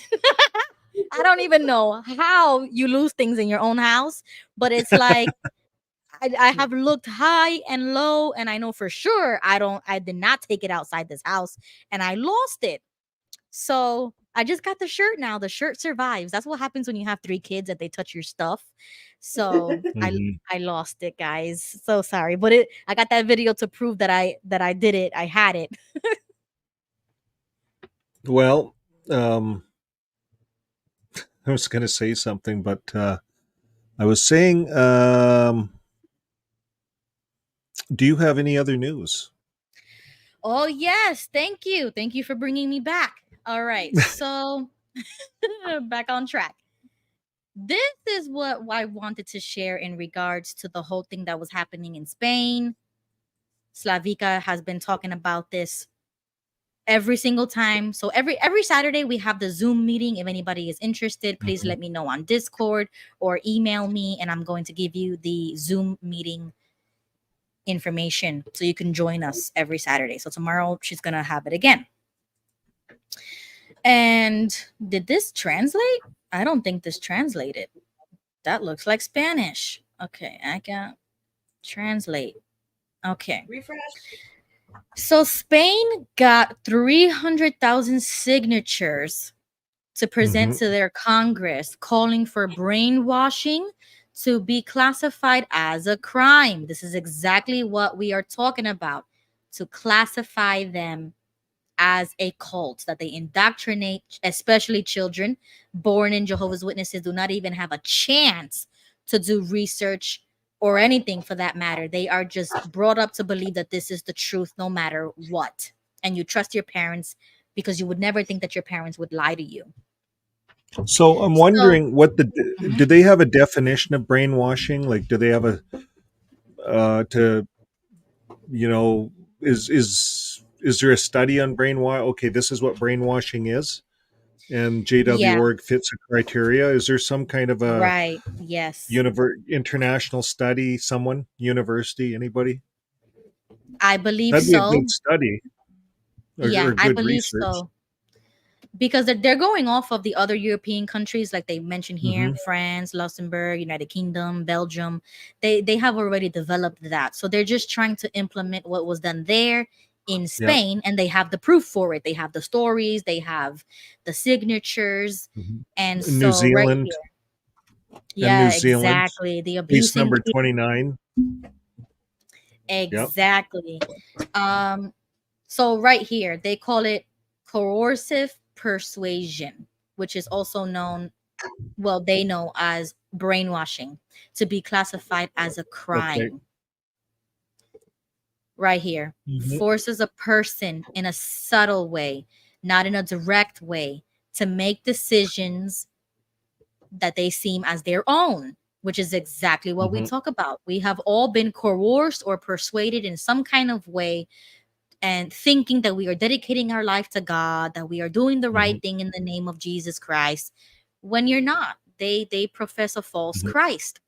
I don't even know how you lose things in your own house, but it's like I have looked high and low, and I know for sure I did not take it outside this house, and I lost it. So I just got the shirt now. The shirt survives. That's what happens when you have 3 kids that they touch your stuff. So I lost it, guys. So sorry, but I got that video to prove that I did it. I had it. Well, I was going to say something, but I was saying, do you have any other news? Oh yes, thank you. Thank you for bringing me back. All right. So back on track. This is what I wanted to share in regards to the whole thing that was happening in Spain. Slavika has been talking about this every single time. So every Saturday we have the Zoom meeting. If anybody is interested, please let me know on Discord or email me, and I'm going to give you the Zoom meeting information so you can join us every Saturday. So tomorrow she's gonna have it again. And did this translate? I don't think this translated. That looks like Spanish. Okay, I can translate. Okay. Refresh. So Spain got 300,000 signatures to present to their Congress calling for brainwashing to be classified as a crime. This is exactly what we are talking about, to classify them as a cult, that they indoctrinate, especially children born in Jehovah's Witnesses do not even have a chance to do research or anything for that matter. They are just brought up to believe that this is the truth no matter what. And you trust your parents because you would never think that your parents would lie to you. So I'm wondering do they have a definition of brainwashing? Like, do they have a is there a study on brainwash? Okay, this is what brainwashing is, and JW.org fits a criteria. Is there some kind of a right? Yes. International study? Someone, university, anybody? I believe that'd be so. a good study. Or I believe research. So. Because they're going off of the other European countries, like they mentioned here, France, Luxembourg, United Kingdom, Belgium. They have already developed that. So they're just trying to implement what was done there in Spain, and they have the proof for it. They have the stories, they have the signatures, and so New Zealand, right here. Yeah, New Zealand, exactly. The case abusing number 29. Exactly. So right here, they call it coercive persuasion, which is also known, well, they know as brainwashing, to be classified as a crime. Okay. Right here. Forces a person in a subtle way, not in a direct way, to make decisions that they seem as their own, which is exactly what we talk about. We have all been coerced or persuaded in some kind of way, and thinking that we are dedicating our life to God, that we are doing the right thing in the name of Jesus Christ, when you're not. They profess a false Christ.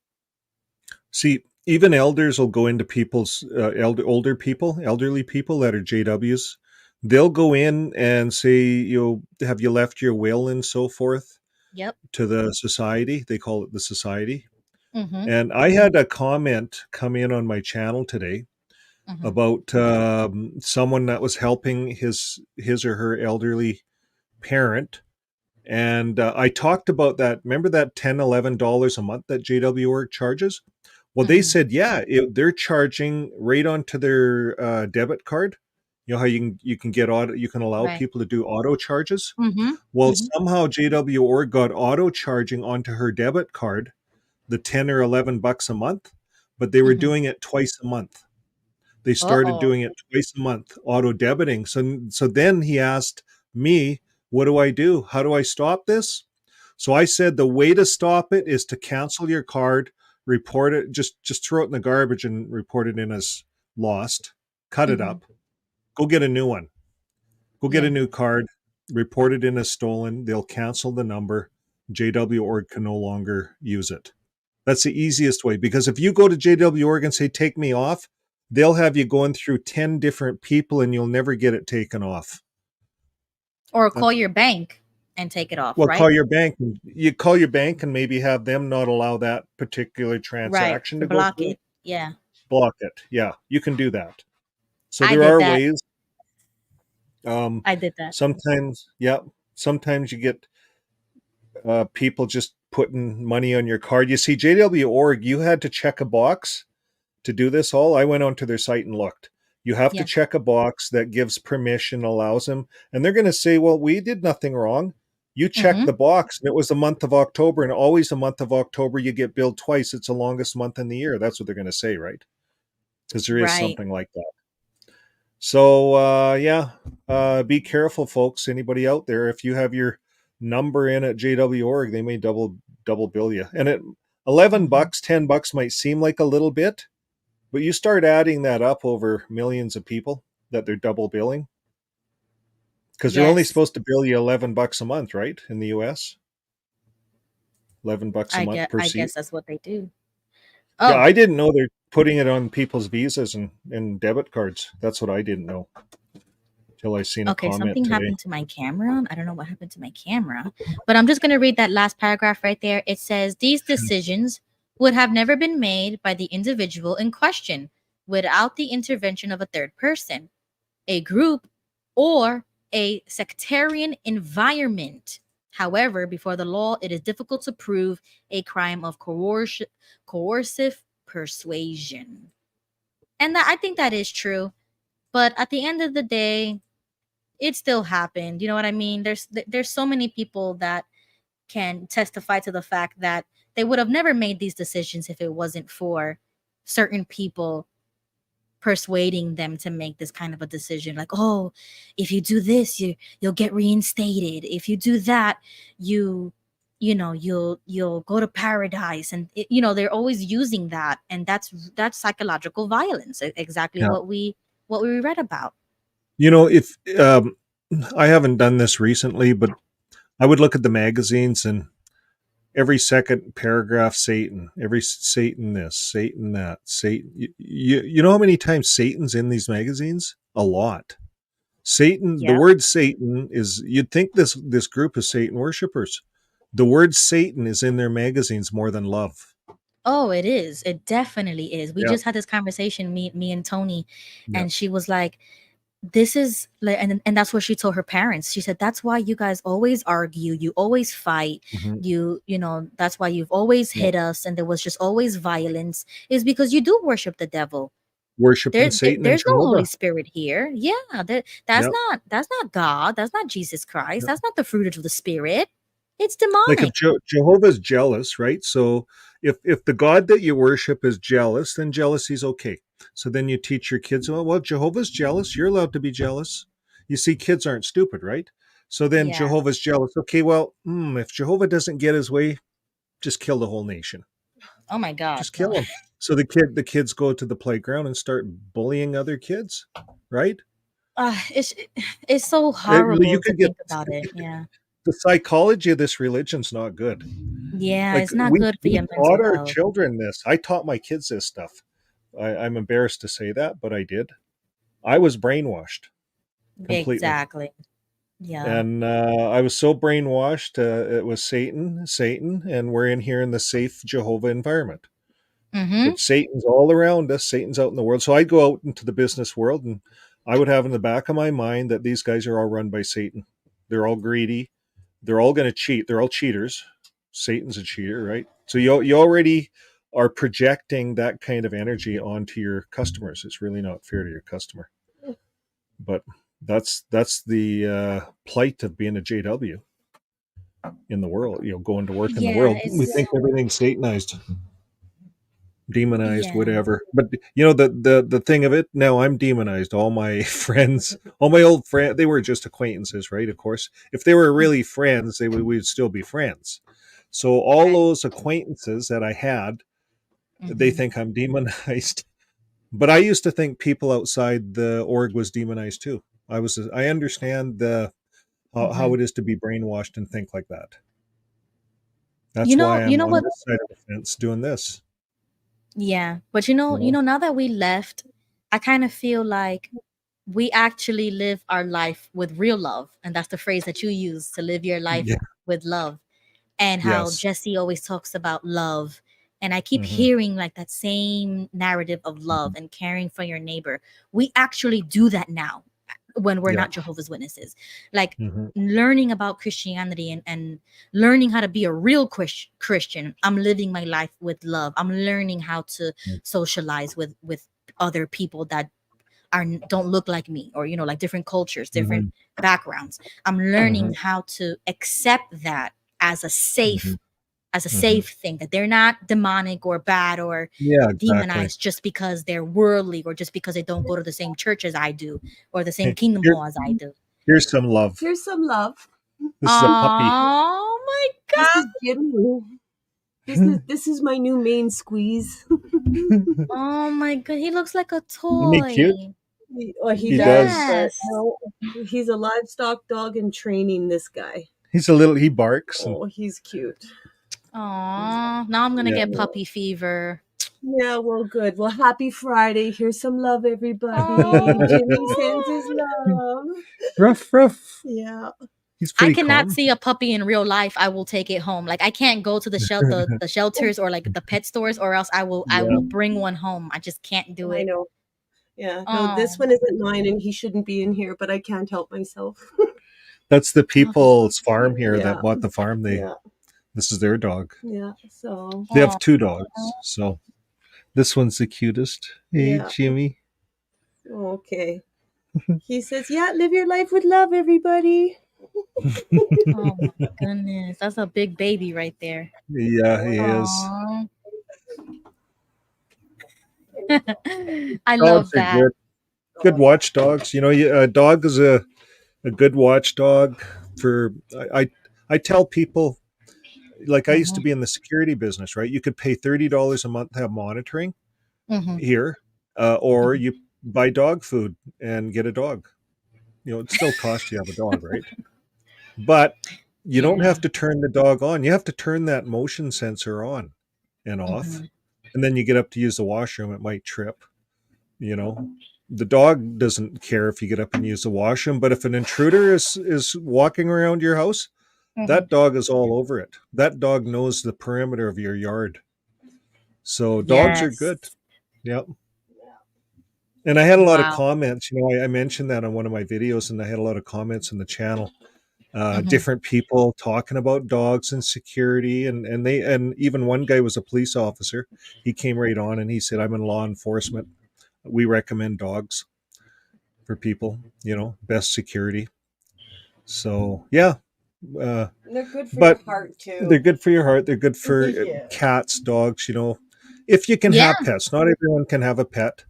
See, even elders will go into people's elderly people that are JWs. They'll go in and say, have you left your will and so forth? Yep. To the society. They call it the society. And I had a comment come in on my channel today about someone that was helping his or her elderly parent. And I talked about that. Remember that $10, $11 a month that JW.org charges? Well, they said, they're charging right onto their debit card. You know how you can get you can allow people to do auto charges. Well, somehow JW.org got auto charging onto her debit card, the 10 or 11 bucks a month, but they were doing it twice a month. They started doing it twice a month, auto debiting. So then he asked me, what do I do? How do I stop this? So I said, the way to stop it is to cancel your card, report it, just throw it in the garbage and report it in as lost, cut it up, go get a new one, go get a new card, report it in as stolen. They'll cancel the number. JW.org can no longer use it. That's the easiest way, because if you go to JW.org and say, take me off, they'll have you going through 10 different people and you'll never get it taken off. Or call your bank and take it off. Well, right? call your bank. You call your bank and maybe have them not allow that particular transaction to block go through. it. Yeah. Block it. Yeah, you can do that. So I there did are that. ways. I did that. Sometimes, sometimes you get people just putting money on your card. You see, JW.org, you had to check a box to do this all. I went onto their site and looked. You have to Yeah. check a box that gives permission, allows them, and they're going to say, well, we did nothing wrong. You checked the box, and it was the month of October, and always the month of October, you get billed twice. It's the longest month in the year. That's what they're going to say, right? Because there is Right. something like that. So, be careful, folks. Anybody out there, if you have your number in at JW.org, they may double bill you. And at $11, $10 might seem like a little bit, but you start adding that up over millions of people that they're double billing. Because they're only Yes. supposed to bill you $11 a month, right? In the US, $11 a month per I seat. guess that's what they do. Yeah, Oh, I didn't know they're putting it on people's visas and debit cards. That's what I didn't know till I seen a okay. comment Something today. happened to my camera. I don't know what happened to my camera, but I'm just going to read that last paragraph right there. It says, these decisions would have never been made by the individual in question without the intervention of a third person, a group, or a sectarian environment. However, before the law, it is difficult to prove a crime of coercive persuasion. And I think that is true. But at the end of the day, it still happened. You know what I mean? There's so many people that can testify to the fact that they would have never made these decisions if it wasn't for certain people persuading them to make this kind of a decision, like, oh, if you do this, you'll get reinstated. If you do that, you'll go to paradise. And they're always using that, and that's psychological violence, exactly Yeah. what we read about. If I haven't done this recently, but I would look at the magazines and every second paragraph, Satan, every Satan this, Satan that, Satan. You know how many times Satan's in these magazines? A lot. Satan, the Yeah. word Satan is, you'd think this group is Satan worshipers. The word Satan is in their magazines more than love. Oh, it is. It definitely is. We Yeah. just had this conversation, me and Tony, Yeah. and she was like, this is like, and that's what she told her parents. She said, that's why you guys always argue, you always fight, that's why you've always hit us, and there was just always violence, is because you do worship the devil. Worshiping Satan and There's no Holy Jehovah. Spirit here. Yeah, that's Yep. not God. That's not Jesus Christ. Yep. That's not the fruit of the Spirit. It's Like if demonic. Jehovah's jealous, right? So if the God that you worship is jealous, then jealousy's okay. So then you teach your kids, well, Jehovah's jealous. You're allowed to be jealous. You see, kids aren't stupid, right? So then Yeah. Jehovah's jealous. Okay, well, if Jehovah doesn't get his way, just kill the whole nation. Oh my God. Just kill them. So the kids go to the playground and start bullying other kids, right? It's so horrible You to could get think about it. Yeah. the psychology of this religion's not good. Yeah, Like it's not we good for your taught mental our health. children this. I taught my kids this stuff. I'm embarrassed to say that, but I did. I was brainwashed completely. Exactly. Yeah. And I was so brainwashed. It was Satan, and we're in here in the safe Jehovah environment. Mm-hmm. But Satan's all around us. Satan's out in the world. So I'd go out into the business world, and I would have in the back of my mind that these guys are all run by Satan. They're all greedy. They're all going to cheat. They're all cheaters. Satan's a cheater, right? So you already are projecting that kind of energy onto your customers. It's really not fair to your customer. But that's the plight of being a JW in the world. Going to work in the Yeah, world. We it's think everything's Satanized, demonized, yeah. whatever. But the thing of it, now I'm demonized. All my friends, all my old friends, they were just acquaintances, right? Of course, if they were really friends, we'd still be friends. So all Right. those acquaintances that I had, they Mhm. think I'm demonized. But I used to think people outside the org was demonized too. I understand how Mhm. it is to be brainwashed and think like that. That's You why I'm know on what? this side of the fence doing this. Yeah, but You know? now that we left, I kind of feel like we actually live our life with real love, and that's the phrase that you use, to live your life Yeah. with love. And how Yes. Jesse always talks about love, and I keep Mm-hmm. hearing like that same narrative of love and caring for your neighbor. We actually do that now. when we're Yeah. not Jehovah's Witnesses. Like Mhm. learning about Christianity and learning how to be a real Christian. I'm living my life with love. I'm learning how to socialize with other people that don't look like me, or like different cultures, different backgrounds. I'm learning how to accept that as a safe thing, that they're not demonic or bad or Yeah, exactly. demonized just because they're worldly, or just because they don't go to the same church as I do, or the same Hey, kingdom hall as I do. Here's some love. Here's some love. This is a puppy. Oh my This god! is Jimmy. This is my new main squeeze. Oh my god, he looks like a Isn't he cute? toy. He He does. does. But no, he's a livestock dog in training. This guy. He barks. Oh, he's cute. Aw, now I'm gonna Yeah. get puppy fever. Yeah, well, good. Well, happy Friday. Here's some love, everybody. Oh. Jimmy sends his love. Ruff. Yeah. He's I pretty cannot calm. see a puppy in real life. I will take it home. Like I can't go to the shelters or like the pet stores, or else I will bring one home. I just can't do I it. know. Yeah. No, this Oh. one isn't mine, and he shouldn't be in here, but I can't help myself. That's the people's farm here Yeah. that bought the farm. Yeah. This is their dog. Yeah. So. They have 2 dogs. So this one's the cutest. Hey, Yeah. Jimmy. Okay. He says, "Yeah, live your life with love, everybody." Oh my goodness, that's a big baby right there. Yeah, he is. Aw. I Dogs love are that. good watchdogs. A dog is a good watchdog. I tell people, like I used to be in the security business, right? You could pay $30 a month to have monitoring here, or you buy dog food and get a dog. It still costs you to have a dog, right? But you don't have to turn the dog on. You have to turn that motion sensor on and off. And then you get up to use the washroom, it might trip. The dog doesn't care if you get up and use the washroom, but if an intruder is walking around your house, that dog is all over it. That dog knows the perimeter of your yard. So dogs are good. Yep. And I had a lot of comments. I mentioned that on one of my videos, and I had a lot of comments in the channel. Different people talking about dogs and security, and even one guy was a police officer. He came right on and he said, "I'm in law enforcement. We recommend dogs for people. Best security." So yeah. They're good for your heart too. They're good for your heart. They're good for cats, dogs. If you can have pets. Not everyone can have a pet.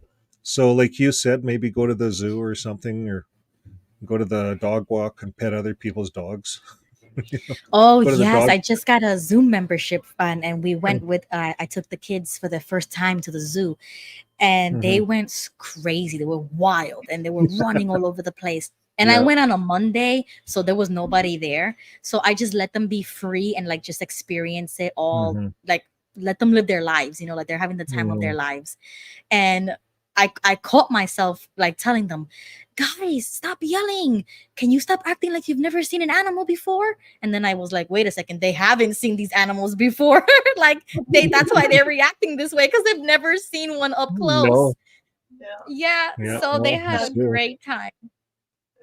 So, like you said, maybe go to the zoo or something, or go to the dog walk and pet other people's dogs. Oh yes, I just got a Zoom membership, and we went with. I took the kids for the first time to the zoo, and they went crazy. They were wild, and they were running all over the place. And I went on a Monday, so there was nobody there. So I just let them be free and like just experience it all. Like let them live their lives, like they're having the time of their lives. And I caught myself like telling them, "Guys, stop yelling. Can you stop acting like you've never seen an animal before?" And then I was like, wait a second, they haven't seen these animals before. Like that's why they're reacting this way, because they've never seen one up close. No. Yeah. So they had a great time.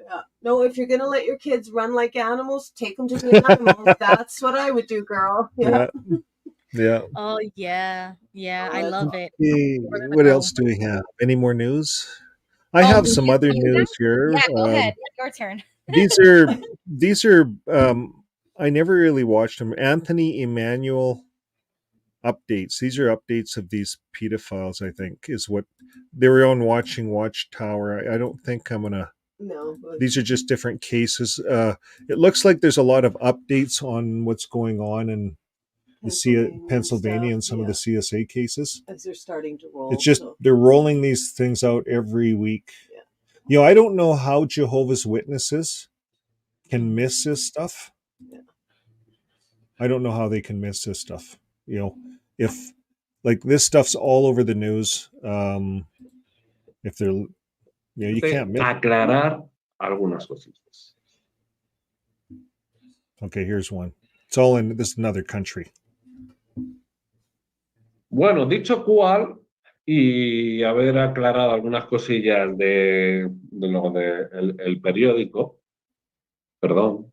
Yeah. No, if you're gonna let your kids run like animals, take them to the animals. That's what I would do, girl. Yeah. Oh yeah. I love it. What else do we have? Any more news? I have some other news here. Yeah, go ahead. Your turn. These are I never really watched them. Anthony Emmanuel updates. These are updates of these pedophiles, I think, is what they were on Watchtower. I don't think I'm gonna. No. These are just different cases. It looks like there's a lot of updates on what's going on in Pennsylvania and some of the CSA cases. As they're starting to roll. It's just they're rolling these things out every week. Yeah. I don't know how Jehovah's Witnesses can miss this stuff. Yeah. I don't know how they can miss this stuff. If like this stuff's all over the news, if they're, you can't miss. Aclarar algunas cositas. Okay, here's one. It's all in this another country. Bueno, dicho cual, y haber aclarado algunas cosillas de lo de el periódico. Perdón.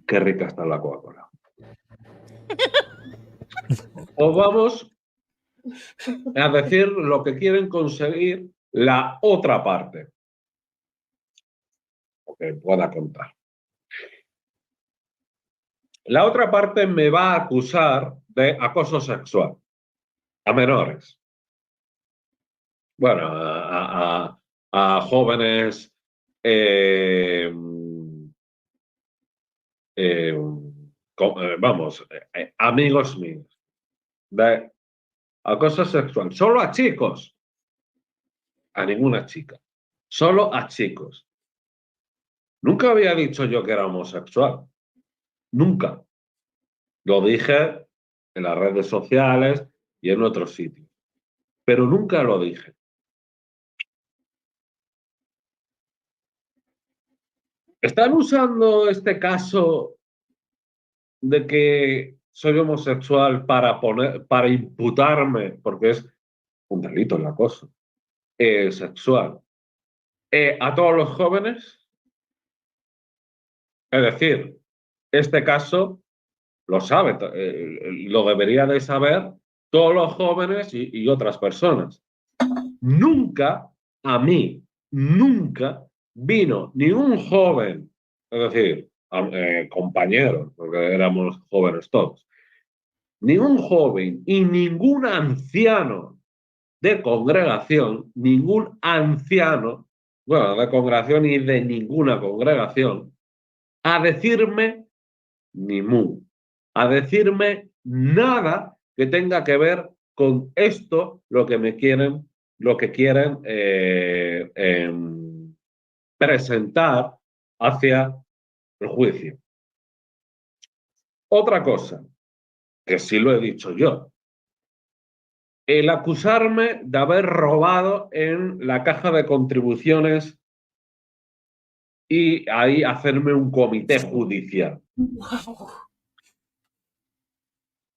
Qué rica está la Coca-Cola. Os vamos a decir lo que quieren conseguir la otra parte. Que pueda contar. La otra parte me va a acusar de acoso sexual a menores. Bueno, a jóvenes vamos, amigos míos, de acoso sexual. Solo a chicos, a ninguna chica. Solo a chicos. Nunca había dicho yo que era homosexual. Nunca. Lo dije en las redes sociales y en otros sitios. Pero nunca lo dije. Están usando este caso de que soy homosexual para imputarme, porque es un delito el acoso sexual, a todos los jóvenes. Es decir, este caso lo sabe, lo debería de saber todos los jóvenes y otras personas. Nunca, a mí, nunca vino ni un joven, es decir, compañeros, porque éramos jóvenes todos, ni un joven y ningún anciano de congregación, ningún anciano, bueno, de congregación y de ninguna congregación, a decirme ni mu, a decirme nada que tenga que ver con esto, lo que quieren presentar hacia el juicio. Otra cosa, que sí lo he dicho yo, el acusarme de haber robado en la caja de contribuciones y ahí hacerme un comité judicial. Wow.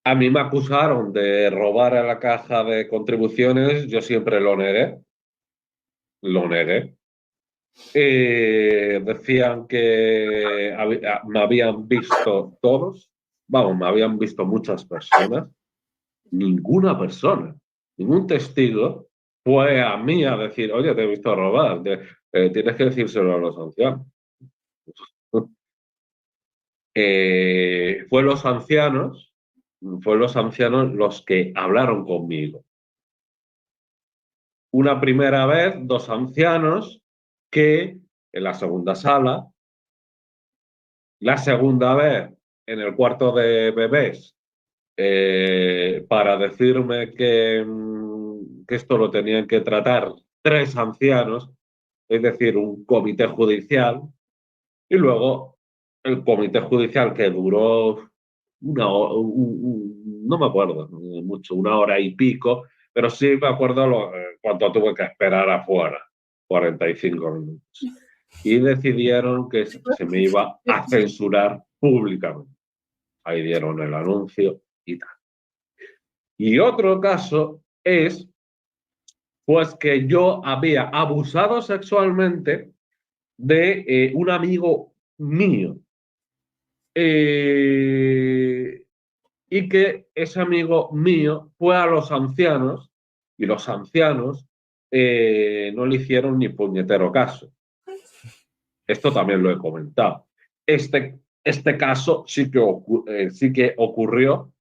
A mí me acusaron de robar a la caja de contribuciones, yo siempre lo negué. Lo negué. Decían que me habían visto todos, vamos, me habían visto muchas personas. Ninguna persona, ningún testigo fue a mí a decir, oye, te he visto robar, tienes que decírselo a los ancianos. Fue los ancianos los que hablaron conmigo. Una primera vez, dos ancianos que en la segunda sala, la segunda vez en el cuarto de bebés, para decirme que esto lo tenían que tratar tres ancianos, es decir, un comité judicial, y luego el comité judicial que duró no me acuerdo mucho, 1 hora y pico, pero sí me acuerdo cuánto tuve que esperar afuera, 45 minutos. Y decidieron que se me iba a censurar públicamente. Ahí dieron el anuncio y tal. Y otro caso es, pues, que yo había abusado sexualmente de un amigo mío. Y que ese amigo mío fue a los ancianos y los ancianos no le hicieron ni puñetero caso. Esto también lo he comentado. Este caso sí que ocurrió,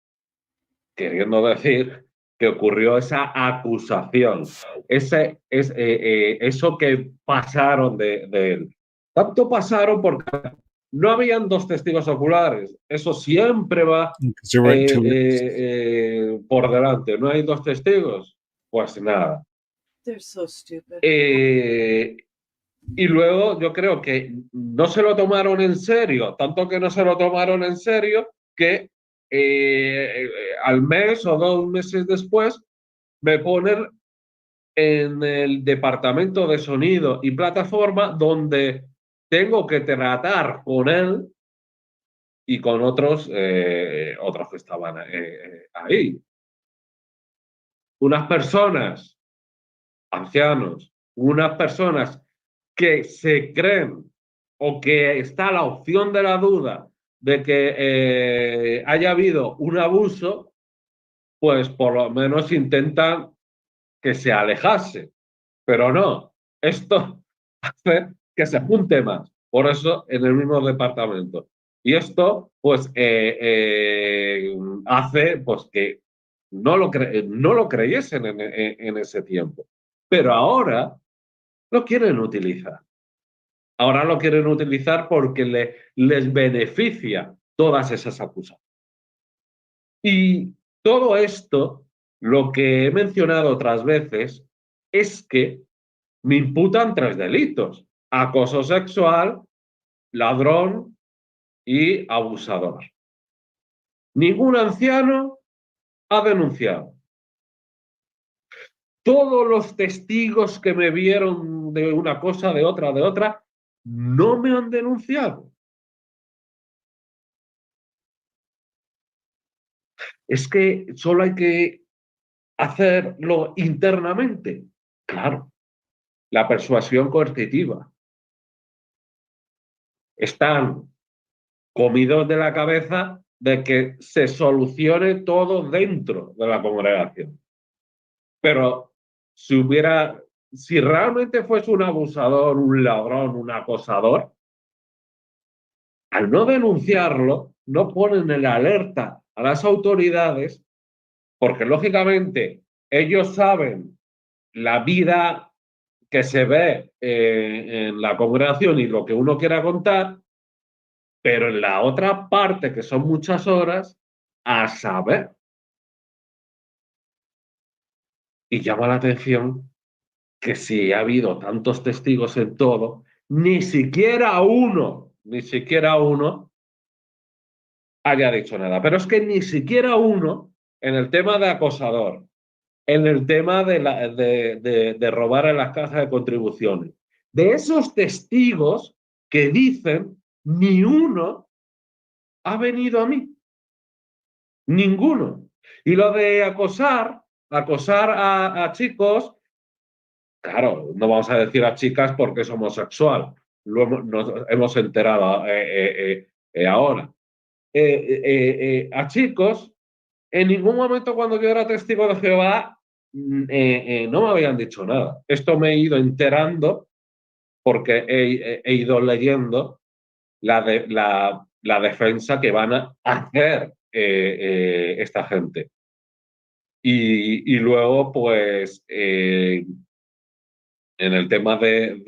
queriendo decir que ocurrió esa acusación, eso que pasaron de él. Tanto pasaron porque no habían dos testigos oculares. Eso siempre va por delante. ¿No hay dos testigos? Pues nada. They're so stupid. Y luego yo creo que no se lo tomaron en serio, tanto que no se lo tomaron en serio que al mes o 2 meses después me ponen en el departamento de sonido y plataforma donde tengo que tratar con él y con otros que estaban ahí. Unas personas, ancianos, unas personas que se creen o que está la opción de la duda de que haya habido un abuso, pues por lo menos intentan que se alejase. Pero no, esto hace que se junte más. Por eso en el mismo departamento. Y esto, pues, hace pues, que no lo creyesen en ese tiempo. Pero ahora lo quieren utilizar. Ahora lo quieren utilizar porque les beneficia todas esas acusaciones. Y todo esto, lo que he mencionado otras veces, es que me imputan 3 delitos: acoso sexual, ladrón y abusador. Ningún anciano ha denunciado. Todos los testigos que me vieron de una cosa, de otra, no me han denunciado. Es que solo hay que hacerlo internamente. Claro, la persuasión coercitiva. Están comidos de la cabeza de que se solucione todo dentro de la congregación. Pero si realmente fuese un abusador, un ladrón, un acosador, al no denunciarlo, no ponen en alerta a las autoridades, porque lógicamente ellos saben la vida que se ve en la congregación y lo que uno quiera contar, pero en la otra parte, que son muchas horas, a saber. Y llama la atención que si ha habido tantos testigos en todo, ni siquiera uno haya dicho nada. Pero es que ni siquiera uno, en el tema de acosador, en el tema de robar en las cajas de contribuciones, de esos testigos que dicen, ni uno ha venido a mí. Ninguno. Y lo de acosar a chicos, claro, no vamos a decir a chicas porque es homosexual. Nos hemos enterado ahora. A chicos, en ningún momento cuando yo era testigo de Jehová, no me habían dicho nada. Esto me he ido enterando porque he ido leyendo la defensa que van a hacer esta gente. Y luego, pues, en el tema de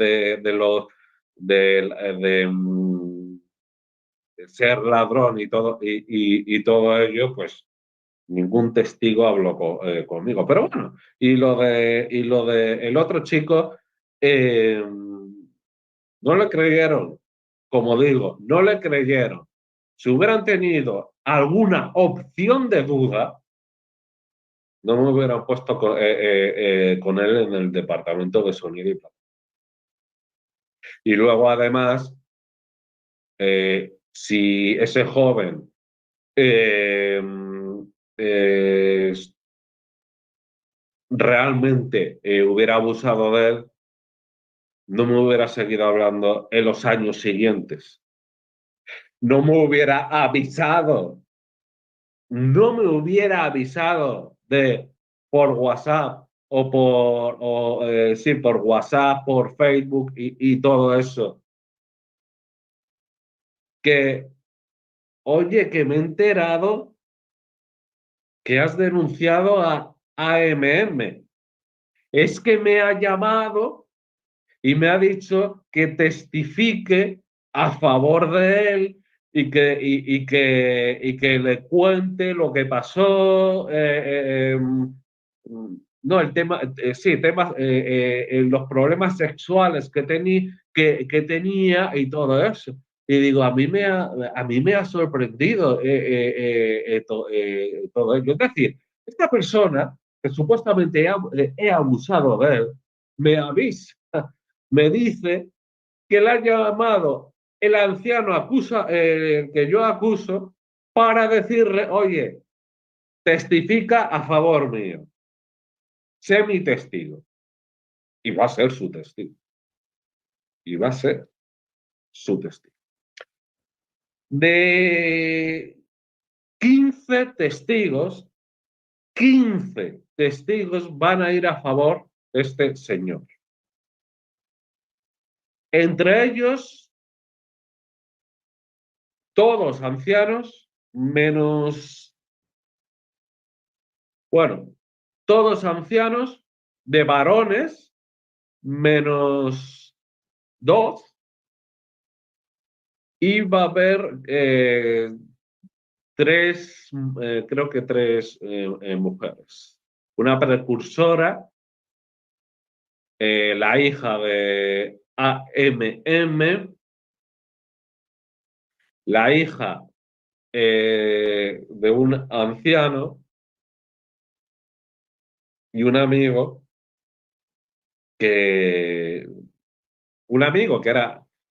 ser ladrón y todo ello, pues ningún testigo habló conmigo. Pero bueno, y lo de el otro chico, no le creyeron, como digo, no le creyeron. Si hubieran tenido alguna opción de duda, no me hubieran puesto con él en el departamento de sonido y plata. Y luego, además, si ese joven realmente hubiera abusado de él, no me hubiera seguido hablando en los años siguientes. No me hubiera avisado. No me hubiera avisado por WhatsApp por WhatsApp, por Facebook y todo eso. Que, oye, que me he enterado que has denunciado a AMM. Es que me ha llamado y me ha dicho que testifique a favor de él y que le cuente lo que pasó. No, el tema, sí, temas, los problemas sexuales que tenía y todo eso. Y digo, a mí me ha sorprendido todo ello. Es decir, esta persona que supuestamente he abusado de él, me avisa, me dice que le ha llamado el anciano acusa, que yo acuso, para decirle, oye, testifica a favor mío, sé mi testigo. Y va a ser su testigo. Y va a ser su testigo. De 15 testigos, 15 testigos van a ir a favor de este señor. Entre ellos, todos ancianos, menos, bueno, todos ancianos de varones, menos 2, y va a haber creo que tres mujeres. Una precursora, la hija de AMM, la hija de un anciano y un amigo que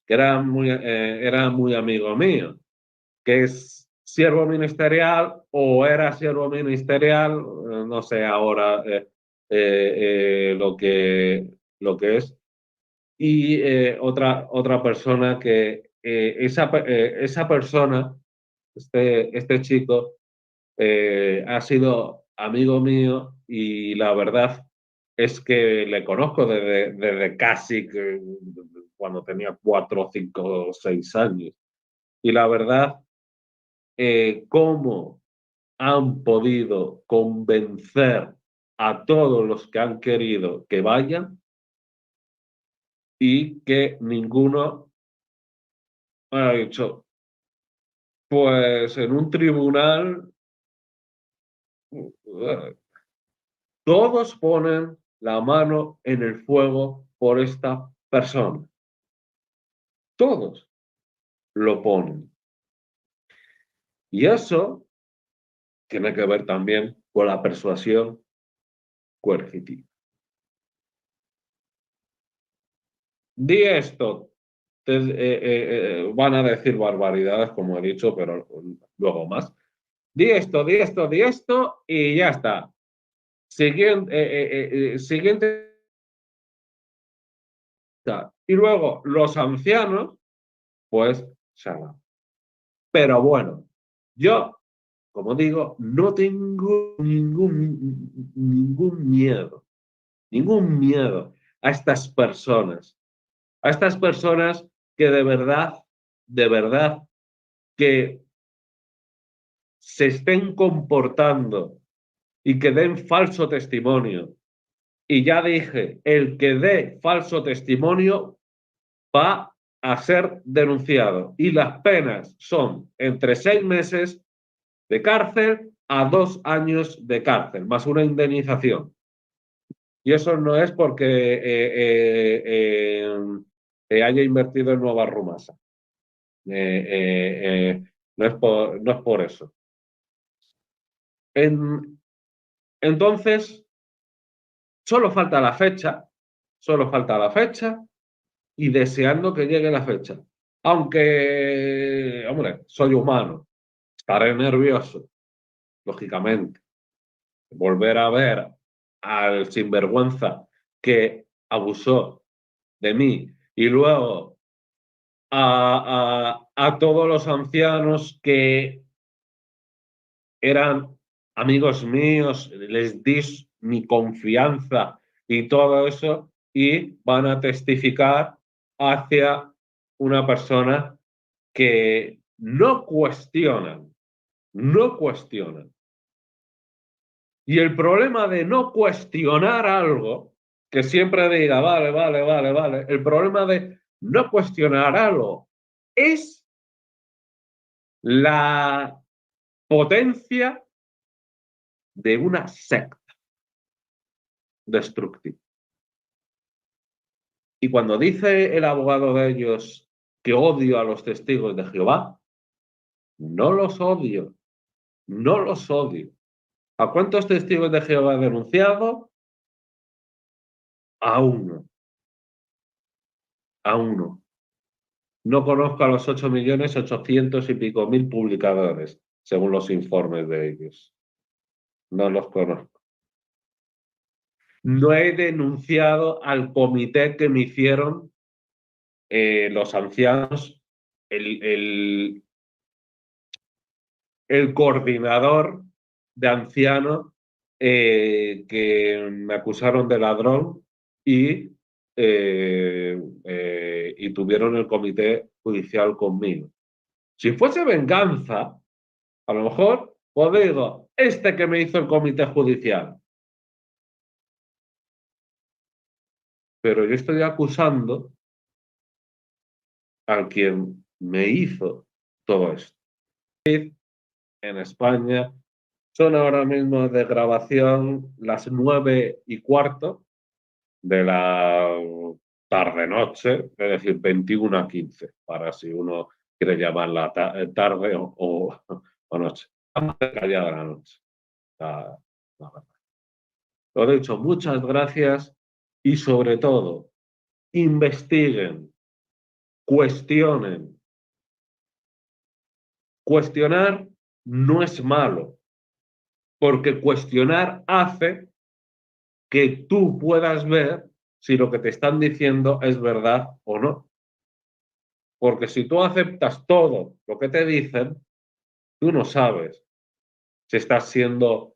era muy amigo mío, que es siervo ministerial o era siervo ministerial, no sé ahora lo que es. Y otra persona que esa persona, este chico, ha sido amigo mío y la verdad es que le conozco desde casi cuando tenía 4, 5, 6 años. Y la verdad, cómo han podido convencer a todos los que han querido que vayan y que ninguno ha dicho, pues en un tribunal todos ponen la mano en el fuego por esta persona. Todos lo ponen. Y eso tiene que ver también con la persuasión coercitiva. Di esto. Van a decir barbaridades, como he dicho, pero luego más. Di esto, di esto, di esto y ya está. Siguiente. Y luego los ancianos, pues, salan. Pero bueno, yo, como digo, no tengo ningún miedo a estas personas. A estas personas que de verdad, que se estén comportando y que den falso testimonio. Y ya dije, el que dé falso testimonio va a ser denunciado. Y las penas son entre 6 meses de cárcel a 2 años de cárcel, más una indemnización. Y eso no es porque haya invertido en Nueva Rumasa. No es por eso. Entonces, solo falta la fecha y deseando que llegue la fecha. Aunque, hombre, soy humano, estaré nervioso, lógicamente. Volver a ver al sinvergüenza que abusó de mí y luego a todos los ancianos que eran amigos míos, les di mi confianza y todo eso, y van a testificar hacia una persona que no cuestionan. Y el problema de no cuestionar algo, que siempre diga, vale, el problema de no cuestionar algo es la potencia de una secta destructiva. Y cuando dice el abogado de ellos que odio a los testigos de Jehová, no los odio. ¿A cuántos testigos de Jehová he denunciado? A uno. No conozco a los 8.800.000 y pico mil publicadores, según los informes de ellos. No los conozco. No he denunciado al comité que me hicieron los ancianos, el coordinador de ancianos que me acusaron de ladrón y tuvieron el comité judicial conmigo. Si fuese venganza, a lo mejor, pues digo, este que me hizo el comité judicial. Pero yo estoy acusando a quien me hizo todo esto. En España son ahora mismo de grabación las 9:15 de la tarde-noche, es decir, 21:15, para si uno quiere llamarla tarde o noche. Estamos cerca ya de la noche. Lo dicho, muchas gracias y sobre todo, investiguen, cuestionen. Cuestionar no es malo, porque cuestionar hace que tú puedas ver si lo que te están diciendo es verdad o no. Porque si tú aceptas todo lo que te dicen, tú no sabes si estás siendo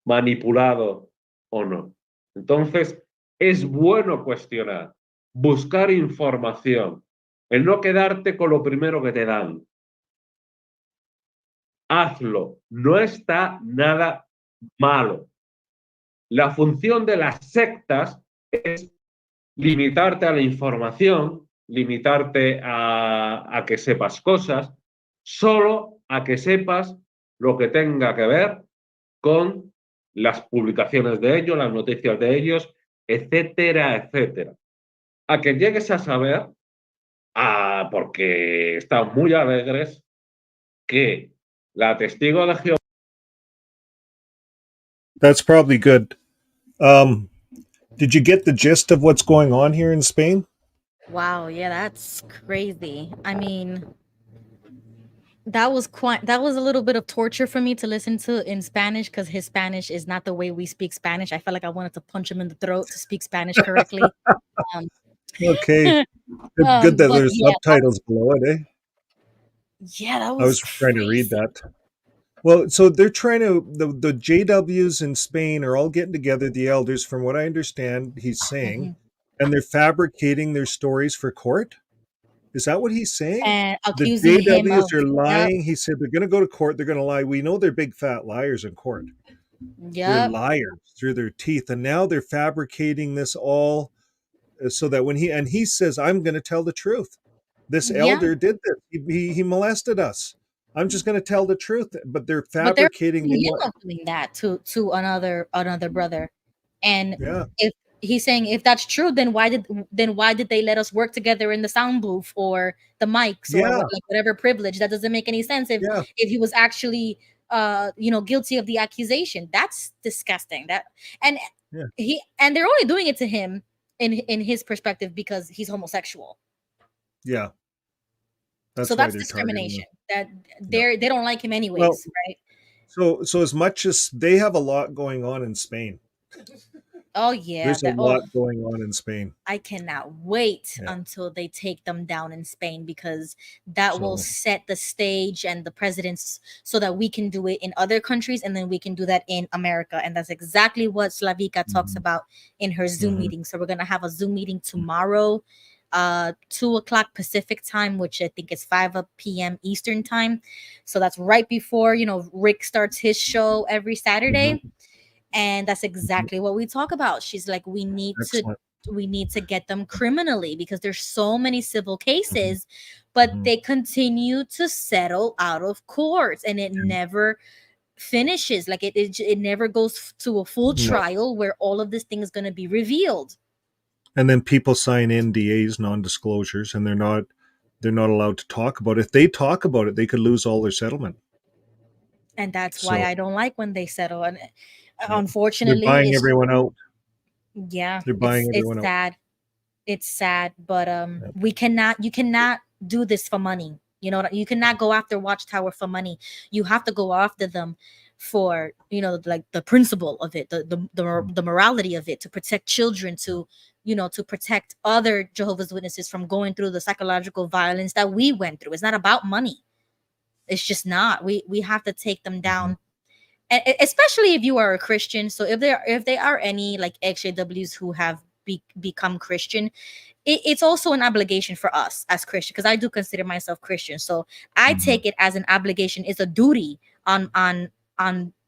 manipulado o no. Entonces, es bueno cuestionar, buscar información, el no quedarte con lo primero que te dan. Hazlo, no está nada malo. La función de las sectas es limitarte a la información, limitarte a que sepas cosas, solo a que sepas lo que tenga que ver con las publicaciones de ellos, las noticias de ellos, etcétera, etcétera. A que llegues a saber, porque están muy alegres, que la testigo de Jehová. That's probably good. Did you get the gist of what's going on here in Spain? Wow, yeah, that's crazy. I mean, that was a little bit of torture for me to listen to in Spanish because his Spanish is not the way we speak Spanish. I felt like I wanted to punch him in the throat to speak Spanish correctly. Um, Okay. Good that but there's yeah, subtitles below it, eh? that I was was trying to read crazy. that. Well, so they're trying to the JWs in Spain are all getting together, the elders, from what I understand, he's saying, Mhm. and they're fabricating their stories for court. Is that what he's saying? And The accusing him JWs of, are yep, lying. He said they're going to go to court. They're going to lie. We know they're big fat liars in court. They're yep, liars through their teeth, and now they're fabricating this all so that when he says, "I'm going to tell the truth. This yeah. elder did this. He molested us. I'm just going to tell the truth." But they're But they're fabricating. They accusing want, him of doing that to another brother. And yeah, if he's saying if that's true, then why did they let us work together in the sound booth or the mics or yeah, what, like whatever privilege? That doesn't make any sense yeah, if he was actually guilty of the accusation. That's disgusting. That and yeah, they're only doing it to him in his perspective because he's homosexual. yeah. So That's why that's they're targeting discrimination. them. That Yeah. they don't like him Well, anyways, right? so as much as they have a lot going on in Spain, Oh yeah, there's a that oh lot going on in Spain. I cannot wait Yeah. until they take them down in Spain because that will So, set the stage and the precedents so that we can do it in other countries and then we can do that in America. And that's exactly what Slavika talks mhm, about in her Zoom mhm, meeting. So we're gonna have a Zoom meeting tomorrow, 2 o'clock Pacific time, which I think is 5 p.m. Eastern time. So that's right before Rick starts his show every mhm, Saturday, and that's mhm. exactly what we talk about. She's like, Excellent. we need to get them criminally because there's so many civil Mhm, cases, but mhm. they continue to settle out of courts and it Yeah. never finishes. Like it never goes to a full No. trial where all of this thing is going to be revealed. And then people sign NDAs, non-disclosures, and they're not allowed to talk about it. If they talk about it, they could lose all their settlement. And that's why So, I don't like when they settle. And yeah. They're unfortunately, buying everyone out. yeah, They're buying it's everyone out. sad. It's sad, but you cannot do this for money. You know, you cannot go after Watchtower for money. You have to go after them for, you know, like the principle of it, the morality of it, to protect children, to, you know, to protect other Jehovah's Witnesses from going through the psychological violence that we went through. It's not about money. It's just not. We have to take them down, and especially if you are a Christian. So if there are any like XJWs who have become Christian, it's also an obligation for us as Christian, because I do consider myself Christian. So I take it as an obligation. It's a duty on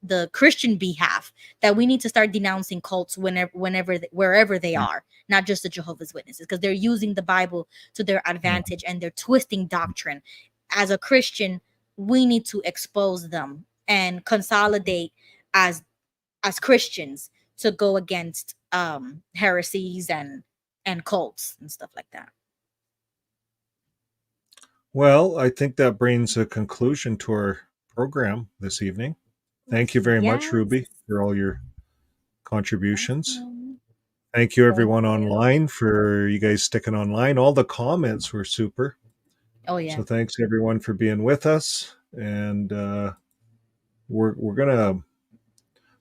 the Christian behalf that we need to start denouncing cults wherever they are, not just the Jehovah's Witnesses, because they're using the Bible to their advantage and they're twisting doctrine. As a Christian, we need to expose them and consolidate as Christians to go against heresies and cults and stuff like that. Well, I think that brings a conclusion to our program this evening. Thank you very much, Ruby, for all your contributions. Thank you, everyone online, for you guys sticking online. All the comments were super. Oh yeah. So thanks everyone for being with us, and we're gonna.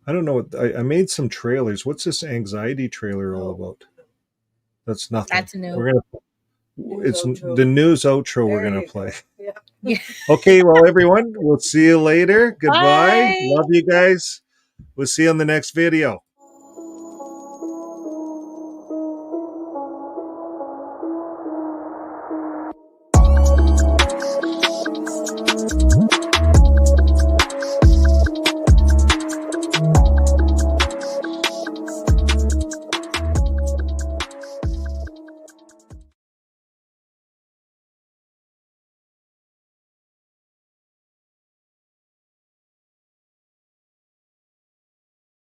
I don't know what I made some trailers. What's this anxiety trailer all about? That's nothing. That's new. We're gonna. It's the news outro we're gonna play. Yeah. Okay, well, everyone, we'll see you later. Goodbye. Bye. Love you guys. We'll see you on the next video.